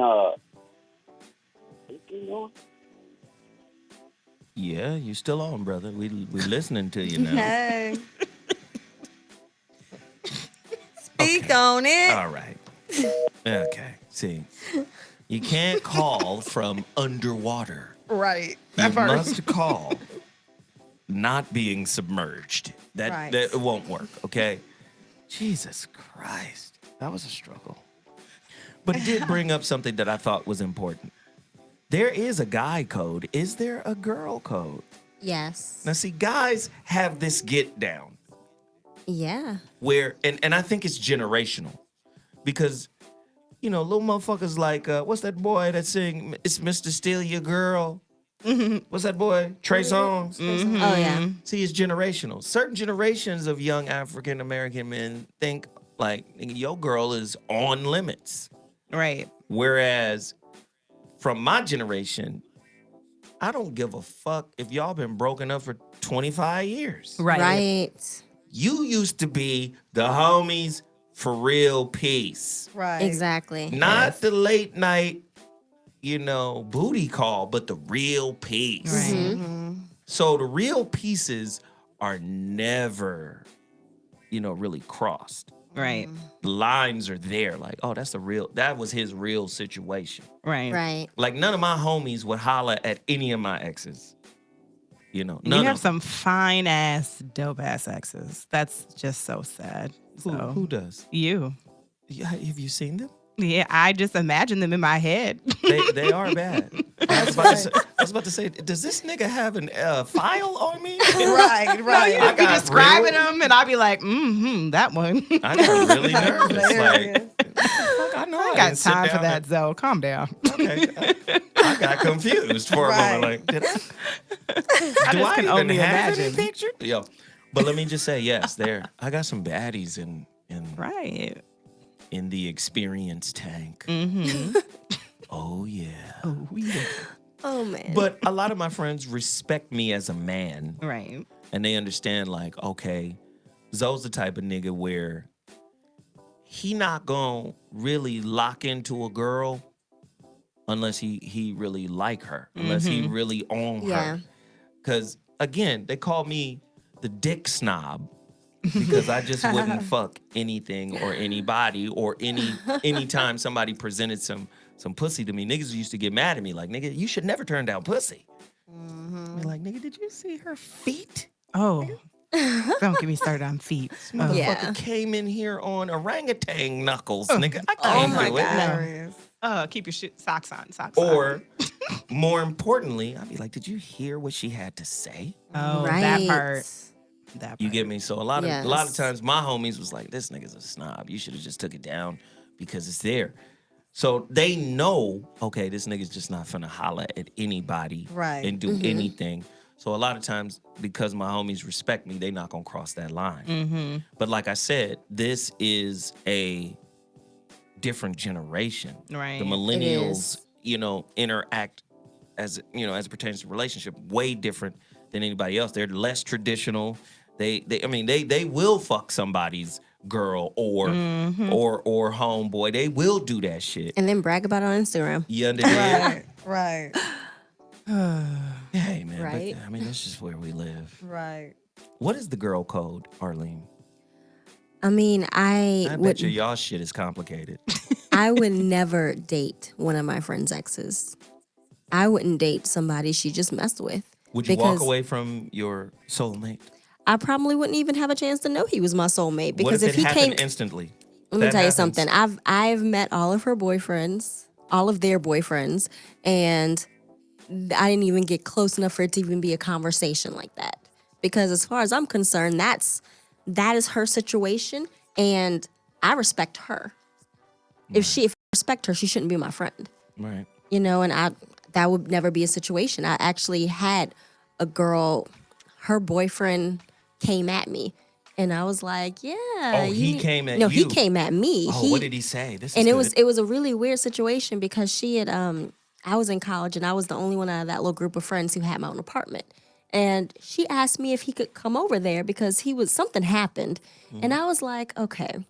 Yeah, you still on, brother. We listening to you now. Hey. Speak on it. All right. Okay. See, you can't call from underwater. Right. You must call not being submerged. That won't work, okay? Jesus Christ. That was a struggle. But it did bring up something that I thought was important. There is a guy code. Is there a girl code? Yes. Now, see, guys have this get down. Yeah. Where, and I think it's generational. Because, you know, little motherfuckers like, what's that boy that sing, It's Mr. Steal Your Girl? Mm-hmm. What's that boy? Trey Songz? Mm-hmm. Oh, yeah. See, it's generational. Certain generations of young African-American men think, like, your girl is on limits. Right. Whereas from my generation, I don't give a fuck if y'all been broken up for 25 years. Right. You used to be the homies for real peace. Right. Exactly. Not the late night, booty call, but the real peace. Mm-hmm. So the real pieces are never, really crossed. Right. The lines are there. Like, oh, that was his real situation. Right. Right. Like, none of my homies would holler at any of my exes. None You have of some fine ass, dope ass exes. That's just so sad. Who does? You. Yeah, have you seen them? Yeah, I just imagine them in my head. They are bad. I was about to say, does this nigga have a file on me? Right. No, you just be describing them, and I'll be like, that one. I got really nervous. I know I I got didn't sit time for down that, Zoe. Calm down. Okay. I got confused for a moment. Like, do I just I can even only have imagine. any picture? Yo, but let me just say, yes, I got some baddies in Right. in the experience tank. Mm-hmm. Oh yeah. Oh yeah. Oh man. But a lot of my friends respect me as a man. Right. And they understand, like, okay, Zoe's the type of nigga where he not gonna really lock into a girl unless he really like her, unless he really on her. Because, again, they call me the dick snob because I just wouldn't fuck anything or anybody or anytime somebody presented some pussy to me. Niggas used to get mad at me like, nigga, you should never turn down pussy. Be like, nigga, did you see her feet? Oh. Don't get me started on feet. This motherfucker came in here on orangutan knuckles, nigga. I can't do it. No. Keep your socks on. Or, more importantly, I'd be like, did you hear what she had to say? Oh, that part. You get me? So a lot of times my homies was like, this nigga's a snob. You should have just took it down because it's there. So they know, okay, this nigga's just not finna holler at anybody and do anything. So a lot of times, because my homies respect me, they not gonna cross that line. Mm-hmm. But like I said, this is a different generation. Right. The millennials, interact as it pertains to relationship, way different than anybody else. They're less traditional. They will fuck somebody's girl or homeboy. They will do that shit. And then brag about it on Instagram. You understand? Right. Hey, man. Right. But, that's just where we live. Right. What is the girl code, Arlene? I mean, I bet you y'all shit is complicated. I would never date one of my friend's exes. I wouldn't date somebody she just messed with. Would you walk away from your soulmate? I probably wouldn't even have a chance to know he was my soulmate because what if he happened came instantly? Let me tell you something. I've met all of her boyfriends, all of their boyfriends, and I didn't even get close enough for it to even be a conversation like that. Because as far as I'm concerned, that is her situation, and I respect her. Right. If I respect her, she shouldn't be my friend. Right. And that would never be a situation. I actually had a girl, her boyfriend came at me. And I was like, yeah. Oh, he came at you? No, he came at me. Oh, what did he say? It was a really weird situation because she had I was in college and I was the only one out of that little group of friends who had my own apartment. And she asked me if he could come over there because something happened. And I was like, okay,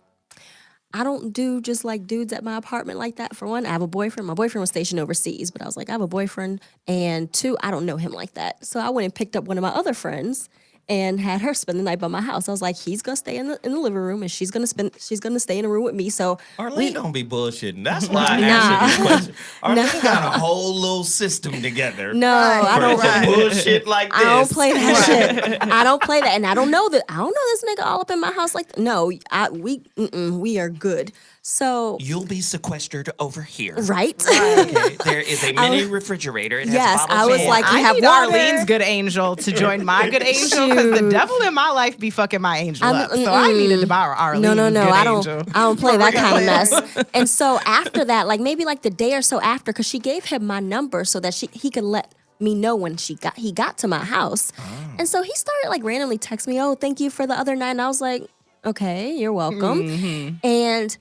I don't do just like dudes at my apartment like that. For one, I have a boyfriend. My boyfriend was stationed overseas, but I was like, I have a boyfriend. And two, I don't know him like that. So I went and picked up one of my other friends and had her spend the night by my house. I was like, he's gonna stay in the living room, and she's gonna stay in a room with me. So Arlene don't be bullshitting. That's why I asked you this question. Arlene got a whole little system together. No, I don't. Some bullshit like this. I don't play that shit. I don't play that, and I don't know this nigga all up in my house like that. No, we are good. So you'll be sequestered over here, right? Okay. There is a mini refrigerator. It has bottles I was like, you have need water. Arlene's good angel to join my good angel because the devil in my life be fucking my angel up. So I needed to borrow Arlene's No, good I angel. don't play that kind of mess. And so after that, like maybe like the day or so after, because she gave him my number so that he could let me know when he got to my house. And so he started like randomly text me, oh, thank you for the other night. And I was like, okay, you're welcome. And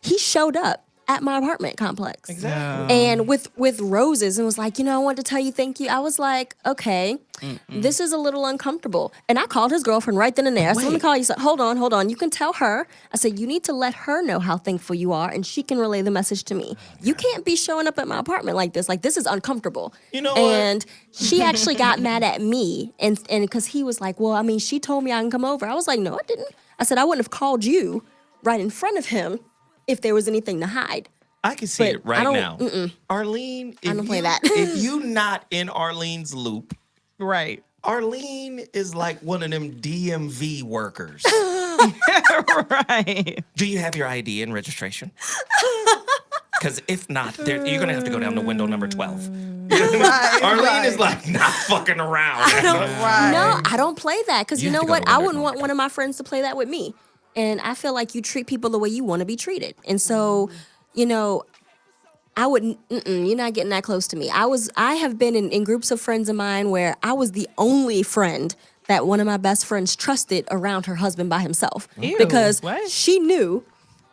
he showed up at my apartment complex. Exactly. And with roses, and was like, I wanted to tell you thank you. I was like, okay, this is a little uncomfortable. And I called his girlfriend right then and there. I said, let me call you. So, hold on. You can tell her. I said, you need to let her know how thankful you are, and she can relay the message to me. You can't be showing up at my apartment like this. Like, this is uncomfortable. You know and she actually got mad at me, and because he was like, well, I mean, she told me I can come over. I was like, no, I didn't. I said, I wouldn't have called you right in front of him if there was anything to hide. I can see it right now. Arlene, I don't play that. If you not in Arlene's loop, right? Arlene is like one of them DMV workers. Right. Do you have your ID and registration? Because if not, you're going to have to go down to window number 12. Arlene is like not fucking around. No, I don't play that because you know what? I wouldn't want one of my friends to play that with me. And I feel like you treat people the way you want to be treated. And so, I wouldn't, you're not getting that close to me. I have been in groups of friends of mine where I was the only friend that one of my best friends trusted around her husband by himself. Ew, because what? she knew,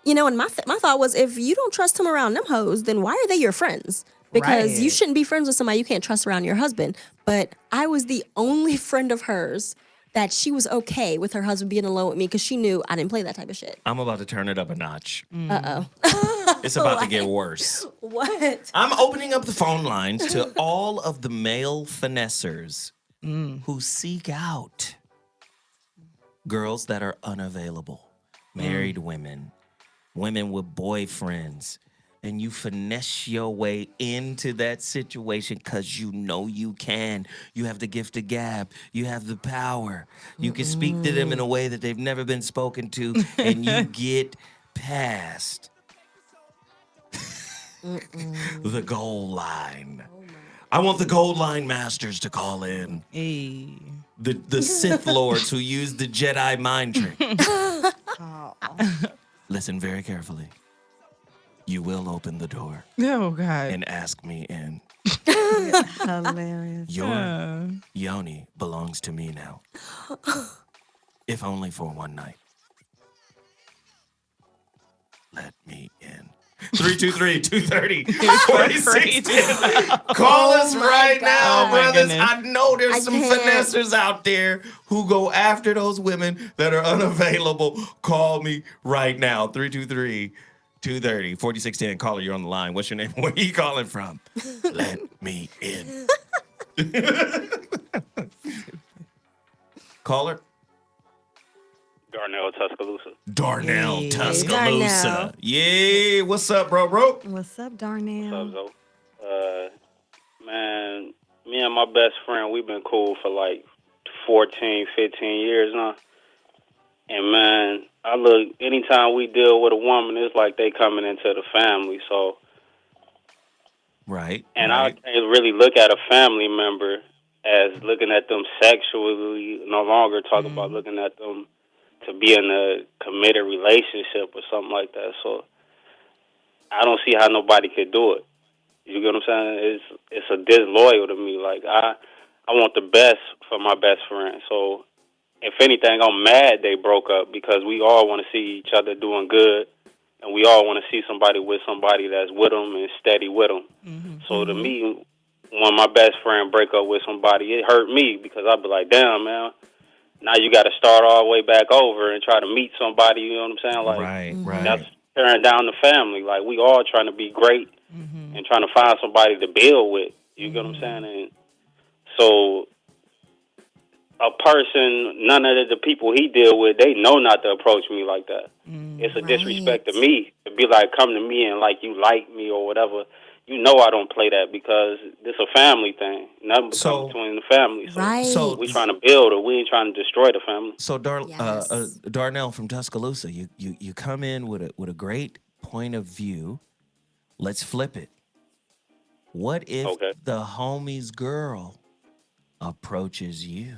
and my thought was, if you don't trust him around them hoes, then why are they your friends? Because you shouldn't be friends with somebody you can't trust around your husband. But I was the only friend of hers that she was okay with her husband being alone with me because she knew I didn't play that type of shit. I'm about to turn it up a notch. Uh-oh. It's about to get worse. What? I'm opening up the phone lines to all of the male finessers who seek out girls that are unavailable, married women, women with boyfriends, and you finesse your way into that situation because you know you can. You have the gift of gab. You have the power. You can speak to them in a way that they've never been spoken to, and you get past the goal line. I want the goal line masters to call in. Hey. The Sith lords who use the Jedi mind trick. Listen very carefully. You will open the door. Oh, God. And ask me in. Hilarious. Your yoni belongs to me now. If only for one night. Let me in. 323-230-4610. Call us right now, brothers. goodness. I know there's I some can't. finessers out there who go after those women that are unavailable. Call me right now. 323-230-4610. Caller, you're on the line. What's your name? Where are you calling from? Let me in. Caller? Darnell, Tuscaloosa. Darnell, Hey, Tuscaloosa. Darnell. Yeah, what's up, bro? What's up, Darnell? What's up, Zoe? Man, me and my best friend, we've been cool for like 14, 15 years now. And man, I look, anytime we deal with a woman, it's like they coming into the family. So, Right. and I can't really look at a family member as looking at them sexually, no longer talk about looking at them to be in a committed relationship or something like that. So I don't see how nobody could do it. You get what I'm saying? It's a disloyal to me. Like I want the best for my best friend. So if anything, I'm mad they broke up because we all want to see each other doing good, and we all want to see somebody with somebody that's with them and steady with them. So to me, when my best friend break up with somebody, it hurt me because I'd be like, damn, man. Now you got to start all the way back over and try to meet somebody, you know what I'm saying? Like, right. That's tearing down the family. Like, we all trying to be great and trying to find somebody to build with, you get what I'm saying? And so a person, none of the people he deal with, they know not to approach me like that. It's a disrespect to me to be like, come to me and like you like me or whatever. You know I don't play that because it's a family thing. Nothing but between the family. So we trying to build it. We ain't trying to destroy the family. So Darnell from Tuscaloosa, you come in with a great point of view. Let's flip it. What if the homie's girl approaches you?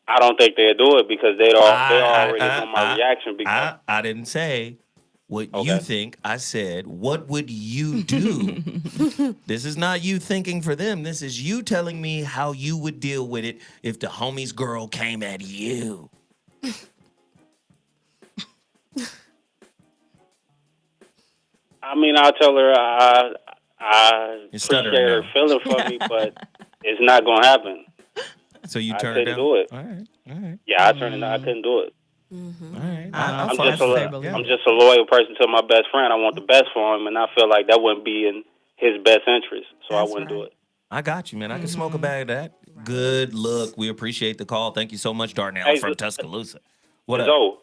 I don't think they'll do it because they already know my reaction. Because I didn't say what you think. I said, what would you do? This is not you thinking for them. This is you telling me how you would deal with it if the homie's girl came at you. I mean, I'll tell her I You're appreciate stuttering her now. feeling for me, but it's not gonna happen. So you I turn it couldn't down? do it. All right. All right. Yeah, I turned it down. I couldn't do it. All right. I'm just a loyal person to my best friend. I want the best for him, and I feel like that wouldn't be in his best interest, so I wouldn't do it. I got you, man. I can smoke a bag of that. Good look. We appreciate the call. Thank you so much, Darnell Hey, from Tuscaloosa. What up? So,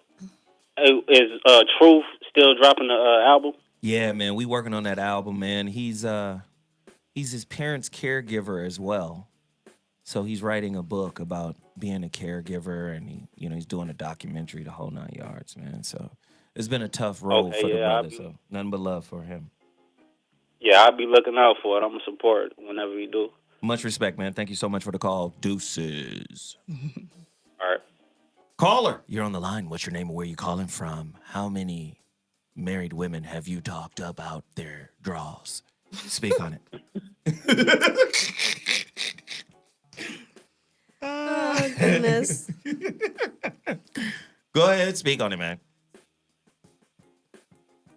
is Truth still dropping the album? Yeah, man. We working on that album, man. He's his parents' caregiver as well. So he's writing a book about being a caregiver, and he's doing a documentary, the whole 9 yards, man. So it's been a tough road for the brother. So nothing but love for him. Yeah, I'll be looking out for it. I'm gonna support it whenever we do. Much respect, man. Thank you so much for the call. Deuces. All right. Caller, you're on the line. What's your name and where you calling from? How many married women have you talked about their draws? Speak on it. Oh, goodness. Go ahead, speak on it, man.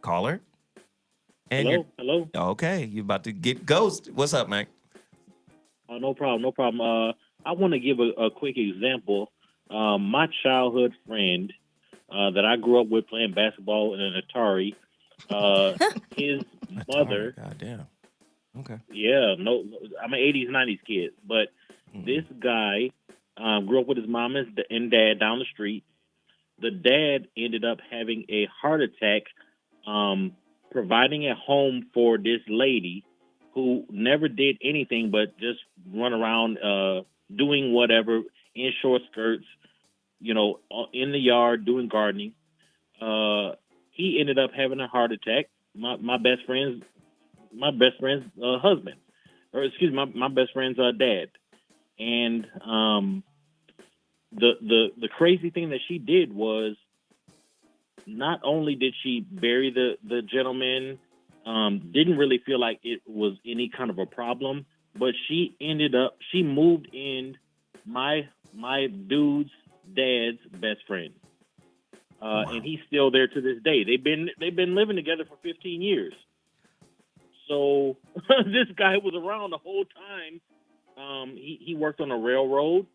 Caller? And Hello? Okay, you about to get ghost. What's up, man? Oh, no problem. I want to give a quick example. My childhood friend that I grew up with playing basketball in an Atari, his mother. Goddamn. Okay. Yeah, no, I'm an 80s, 90s kid. But this guy grew up with his mom and dad down the street. The dad ended up having a heart attack, providing a home for this lady who never did anything but just run around doing whatever in short skirts, in the yard doing gardening. He ended up having a heart attack. My best friend's husband, or excuse me, my best friend's dad. And the crazy thing that she did was not only did she bury the gentleman, didn't really feel like it was any kind of a problem, but she moved in my dude's dad's best friend. And he's still there to this day. They've been living together for 15 years. So this guy was around the whole time. He worked on a railroad.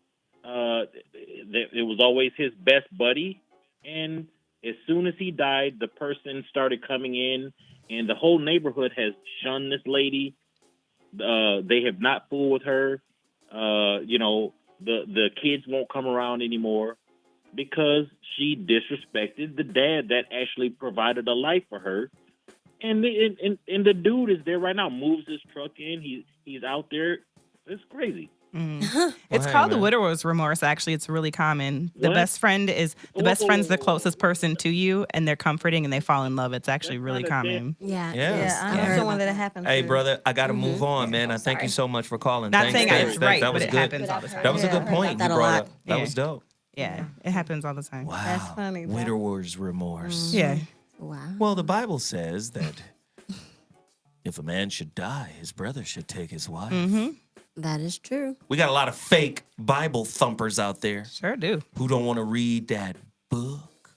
It was always his best buddy. And as soon as he died, the person started coming in, and the whole neighborhood has shunned this lady. They have not fooled with her. The kids won't come around anymore because she disrespected the dad that actually provided a life for her. And the dude is there right now, moves his truck in. He's out there. It's crazy. It's called the widower's remorse. Actually, it's really common. The best friend is the closest person to you, and they're comforting and they fall in love. It's actually really common. Yes. I heard someone that it happened Hey, to. brother, I got to move on, man. I thank you so much for calling. Not saying I was right, that but was it good. happens all the time. That was a good point you brought up. That Yeah. was dope. Yeah, it happens all the time. Wow. That's funny. Widower's remorse. Yeah. Wow. Well, the Bible says that if a man should die, his brother should take his wife. Mm-hmm. That is true. We got a lot of fake Bible thumpers out there. Sure do. Who don't want to read that book,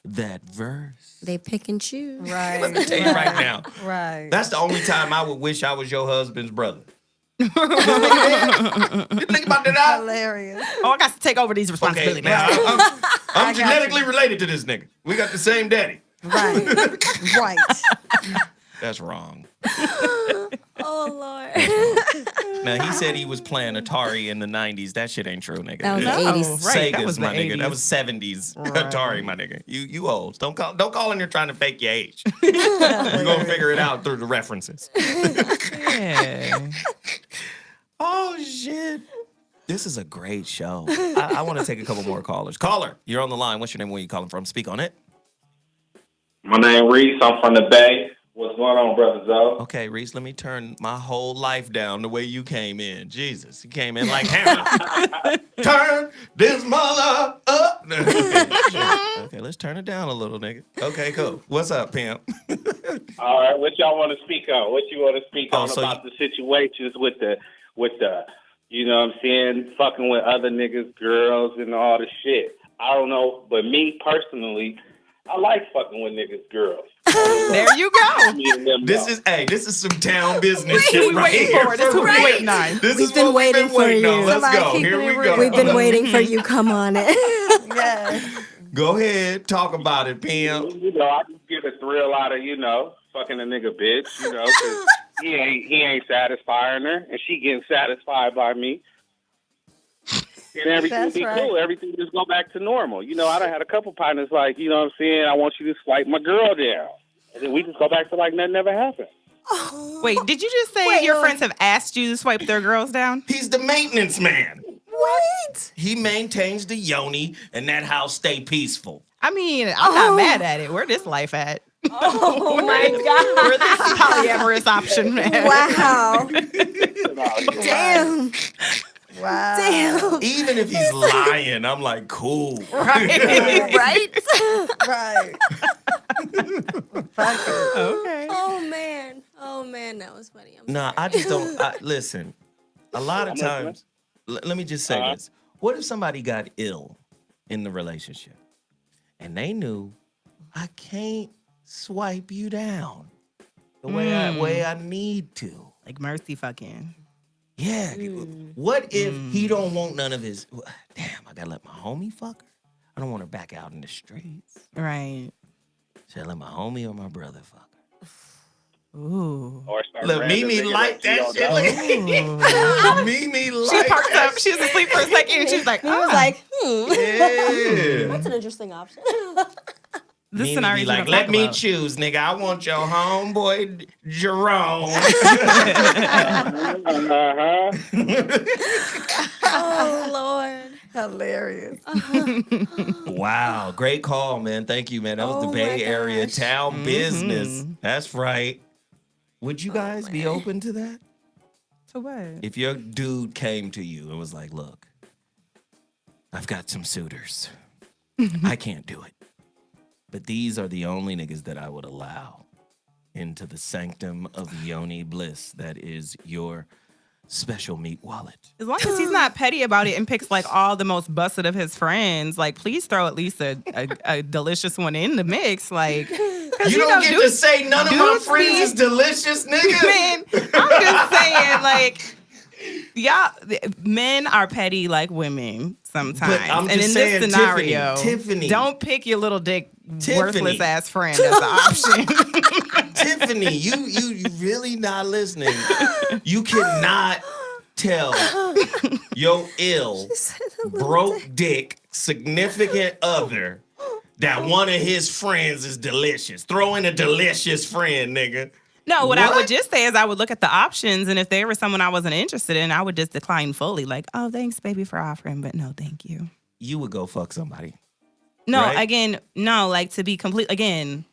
that verse. They pick and choose. Right. Let me tell you right now. Right. That's the only time I would wish I was your husband's brother. You think about that? Hilarious. Oh, I got to take over these responsibilities. Okay, now I'm genetically related to this nigga. We got the same daddy. Right. Right. That's wrong. Oh, Lord. Now, he said he was playing Atari in the 90s. That shit ain't true, nigga. That was the 80s. Right, that Sega's, was the my nigga. 80s. That was 70s Atari, my nigga. You old. Don't call in here trying to fake your age. We're going to figure it out through the references. Yeah. Oh, shit. This is a great show. I want to take a couple more callers. Caller, you're on the line. What's your name? Where you calling from? Speak on it. My name Reese. I'm from the Bay. What's going on, Brother Zoe? Okay, Reese, let me turn my whole life down the way you came in. Jesus, you came in like hammer. Turn this mother up. Okay, let's turn it down a little, nigga. Okay, cool. What's up, pimp? All right, what y'all want to speak on? What you want to speak on so about the situations with the, you know what I'm saying, fucking with other niggas, girls, and all the shit? I don't know, but me personally, I like fucking with niggas' girls. There you go. This is some town business We shit right waiting here. for it. This is what we waiting on. This We've is been what waiting we've been waiting for on. you. Let's Somebody go. keeping Here it we real. go. We've been waiting for you. Come on it. Yes. Go ahead. Talk about it, Pam. You know, I just get a thrill out of, fucking a nigga bitch, because he ain't satisfying her, and she getting satisfied by me. And everything That's be right. cool. Everything just go back to normal. I done had a couple partners like, you know what I'm saying? I want you to swipe my girl down. And then we just go back to like nothing ever happened. Wait, did you just say your friends have asked you to swipe their girls down? He's the maintenance man. What? He maintains the yoni, and that house stay peaceful. I mean, I'm not mad at it. Where this life at? Oh my God. Where this polyamorous option, man? Wow. Damn. Wow. Damn. Even if he's lying, I'm like, cool. Right. Right? Right. Fuck it. Okay. Oh man, that was funny. Nah, I just don't. Listen, a lot of times, let me just say this. What if somebody got ill in the relationship and they knew I can't swipe you down the way I need to? Like mercy fucking. Yeah. What if he don't want none of his? Damn, I gotta let my homie fuck her. I don't want her back out in the streets. Right. Should I let my homie or my brother fuck her? Ooh. Or start Look, random Mimi niggas like that that you shit. don't know. Look, Mimi like She perked that up. She was asleep for a second, and she was like, He was like, Yeah. that's an interesting option. This Mimi scenario be you like, don't let talk me about. choose, nigga. I want your homeboy Jerome. Oh Lord. Hilarious. Wow, great call, man. Thank you, man. That was the Oh Bay my Area gosh. town business. That's right. Would you guys be open to that? To what? If your dude came to you and was like, look, I've got some suitors. I can't do it. But these are the only niggas that I would allow into the sanctum of yoni bliss that is your special meat wallet. As long as he's not petty about it and picks like all the most busted of his friends, like please throw at least a delicious one in the mix. Like You don't get to say none of my friends is delicious, nigga. Man, I'm just saying, like, y'all, men are petty like women sometimes. But I'm and just in saying, this scenario, Tiffany. don't pick your little dick Tiffany. worthless ass friend as an option. Tiffany, you really not listening. You cannot tell your ill, broke dick, significant other that one of his friends is delicious. Throw in a delicious friend, nigga. No, what I would just say is I would look at the options, and if there was someone I wasn't interested in, I would just decline fully. Like, oh, thanks, baby, for offering, but no, thank you. You would go fuck somebody. No, right? again, no, like to be complete, again,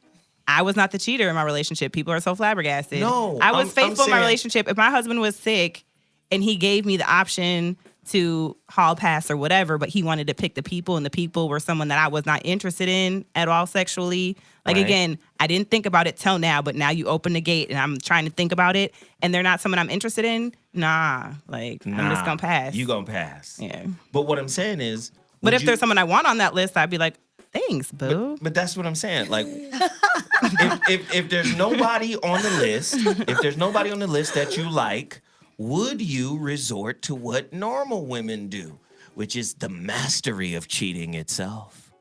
I was not the cheater in my relationship. People are so flabbergasted. No, I was I'm faithful in my saying- relationship. If my husband was sick and he gave me the option to hall pass or whatever, but he wanted to pick the people and the people were someone that I was not interested in at all sexually. Like, Right. again, I didn't think about it till now, but now you open the gate and I'm trying to think about it and they're not someone I'm interested in. Nah, like I'm just gonna pass. You gonna pass. Yeah. But what I'm saying is, But would if there's someone I want on that list, I'd be like, thanks, boo. But that's what I'm saying. Like, if there's nobody on the list, that you like, would you resort to what normal women do, which is the mastery of cheating itself?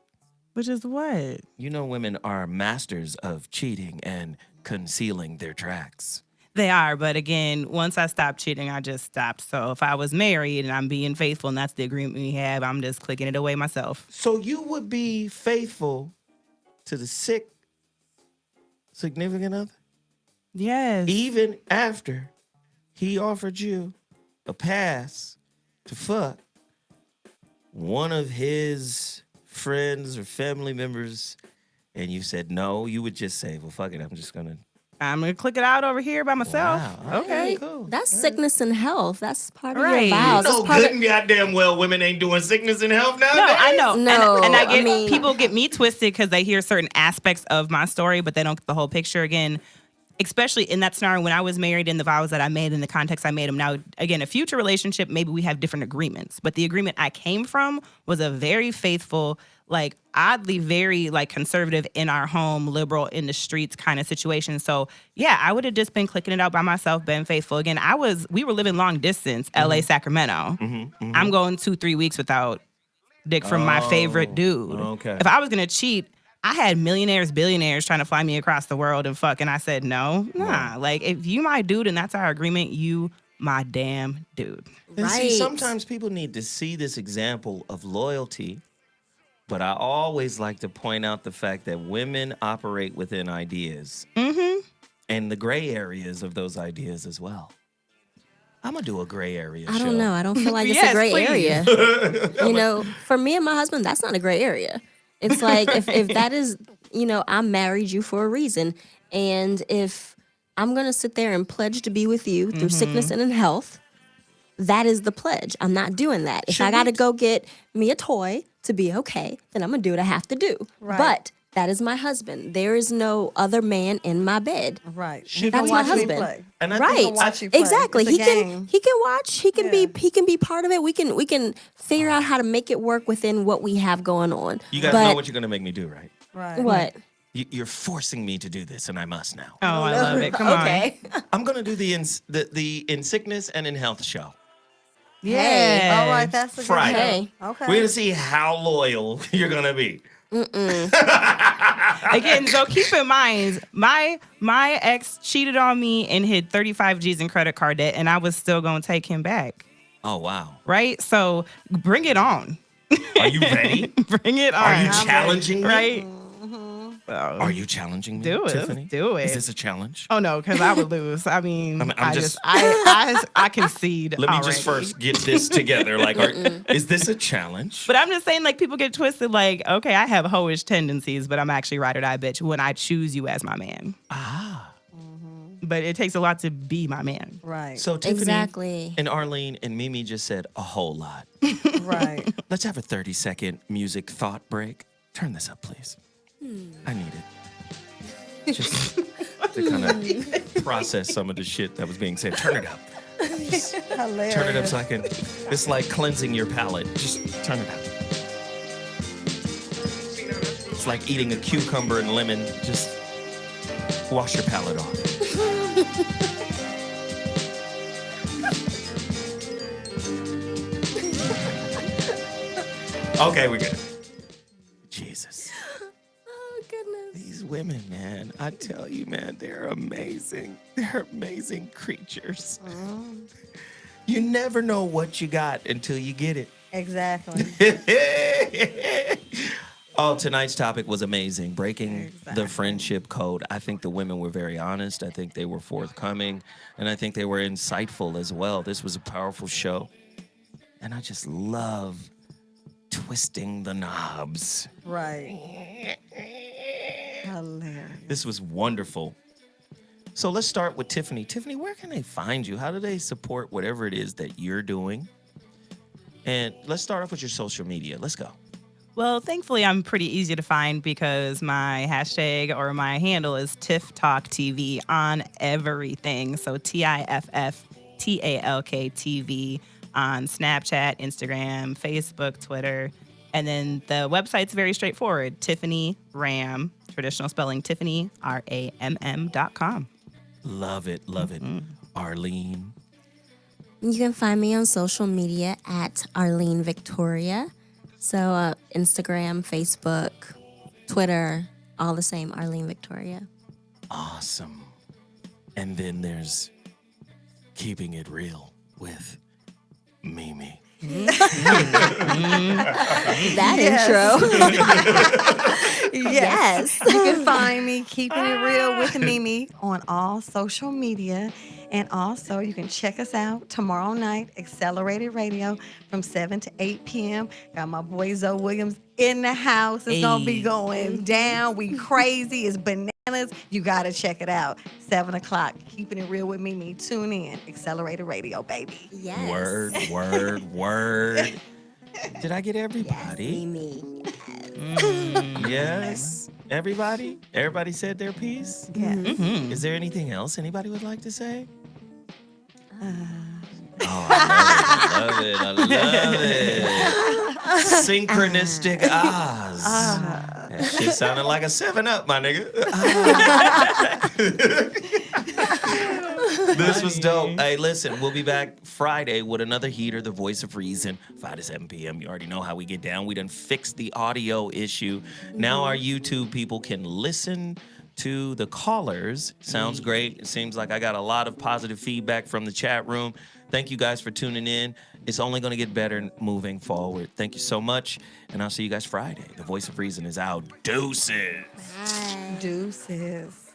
Which is what? You know, women are masters of cheating and concealing their tracks. They are, but again, once I stopped cheating, I just stopped. So if I was married and I'm being faithful and that's the agreement we have, I'm just clicking it away myself. So you would be faithful to the sick significant other? Yes. Even after he offered you a pass to fuck one of his friends or family members and you said no, you would just say, well, fuck it, I'm gonna click it out over here by myself. Wow. Okay. Cool. That's sickness and health. That's part of Right. your vows. You know That's part good and goddamn well women ain't doing sickness and health nowadays. No, I know. No, and I I get mean- people get me twisted because they hear certain aspects of my story, but they don't get the whole picture. Again, especially in that scenario when I was married and the vows that I made in the context I made them. Now, again, a future relationship, maybe we have different agreements, but the agreement I came from was a very faithful, like oddly very like conservative in our home, liberal in the streets kind of situation. So yeah, I would have just been clicking it out by myself, been faithful. Again, we were living long distance, LA, Sacramento. I'm going 2-3 weeks without dick from my favorite dude. Okay. If I was gonna cheat, I had millionaires, billionaires trying to fly me across the world and fuck, and I said nah. Like if you my dude and that's our agreement, you my damn dude. And see, sometimes people need to see this example of loyalty, but I always like to point out the fact that women operate within ideas and the gray areas of those ideas as well. I'm gonna do a gray area show. I don't know. I don't feel like it's a gray area. You know, for me and my husband, that's not a gray area. It's like if that is, you know, I married you for a reason, and if I'm gonna sit there and pledge to be with you through sickness and in health, that is the pledge. I'm not doing that. If I gotta go get me a toy to be okay, then I'm gonna do what I have to do. Right. But that is my husband. There is no other man in my bed. Right. That's my husband. And I Right. Exactly. He can watch. He can be part of it. We can figure out how to make it work within what we have going on. You guys know what you're gonna make me do, right? Right. What? You're forcing me to do this, and I must now. Oh, I love it. Come Okay. I'm gonna do the in sickness and in health show. Yeah. All right. That's a good Friday. show. Okay. We're gonna see how loyal you're gonna be. Again, so keep in mind, my ex cheated on me and hid 35 G's in credit card debt, and I was still gonna take him back. Oh wow! Right? So bring it on. Are you ready? Bring it on. Are you challenging me? Right? Are you challenging me, Do it. Tiffany? Do it. Is this a challenge? Oh no, because I would lose. I mean, I'm I concede. Let me already. just first get this together. Like, is this a challenge? But I'm just saying, like, people get twisted. Like, okay, I have hoish tendencies, but I'm actually ride or die bitch when I choose you as my man. But it takes a lot to be my man. Right. So Tiffany Exactly. and Arlene and Mimi just said a whole lot. Right. Let's have a 30-second music thought break. Turn this up, please. I need it. Just to kind of process some of the shit that was being said. Turn it up. Just Hilarious. turn it up so I can. It's like cleansing your palate. Just turn it up. It's like eating a cucumber and lemon. Just wash your palate off. Okay, we're good. Jesus. Oh goodness. These women, man, I tell you, man, they're amazing. They're amazing creatures. You never know what you got until you get it. Exactly. Oh, tonight's topic was amazing. Breaking the friendship code. I think the women were very honest. I think they were forthcoming. And I think they were insightful as well. This was a powerful show. And I just love twisting the knobs. Right. Hilarious. This was wonderful. So let's start with Tiffany. Tiffany, where can they find you? How do they support whatever it is that you're doing? And let's start off with your social media. Let's go. Well, thankfully, I'm pretty easy to find because my hashtag or my handle is TiffTalkTV on everything. So TiffTalk TV on Snapchat, Instagram, Facebook, Twitter. And then the website's very straightforward. Tiffany Ram, traditional spelling, TiffanyRamm.com. Love it. Love it. Arlene. You can find me on social media at Arlene Victoria. So Instagram, Facebook, Twitter, all the same, Arlene Victoria. Awesome. And then there's Keeping It Real with Mimi. That intro. Yes. You can find me Keeping It Real with Mimi on all social media. And also, you can check us out tomorrow night, Accelerated Radio, from 7 to 8 p.m. Got my boy Zoe Williams in the house. It's going to be going down. We crazy. It's bananas. You got to check it out. 7 o'clock. Keeping It Real with Mimi. Tune in. Accelerated Radio, baby. Yes. Word. Did I get everybody? Mimi. Yes. Everybody? Everybody said their piece? Yes. Mm-hmm. Is there anything else anybody would like to say? Oh, I love it. I love it. Synchronistic ahs. That shit sounded like a 7-Up, my nigga. This was dope. Hey, listen, we'll be back Friday with another heater, The Voice of Reason, 5 to 7 p.m. You already know how we get down. We done fixed the audio issue. Now our YouTube people can listen to the callers. Sounds great. It seems like I got a lot of positive feedback from the chat room. Thank you guys for tuning in. It's only going to get better moving forward. Thank you so much, and I'll see you guys Friday. The Voice of Reason is out. Deuces. Deuces.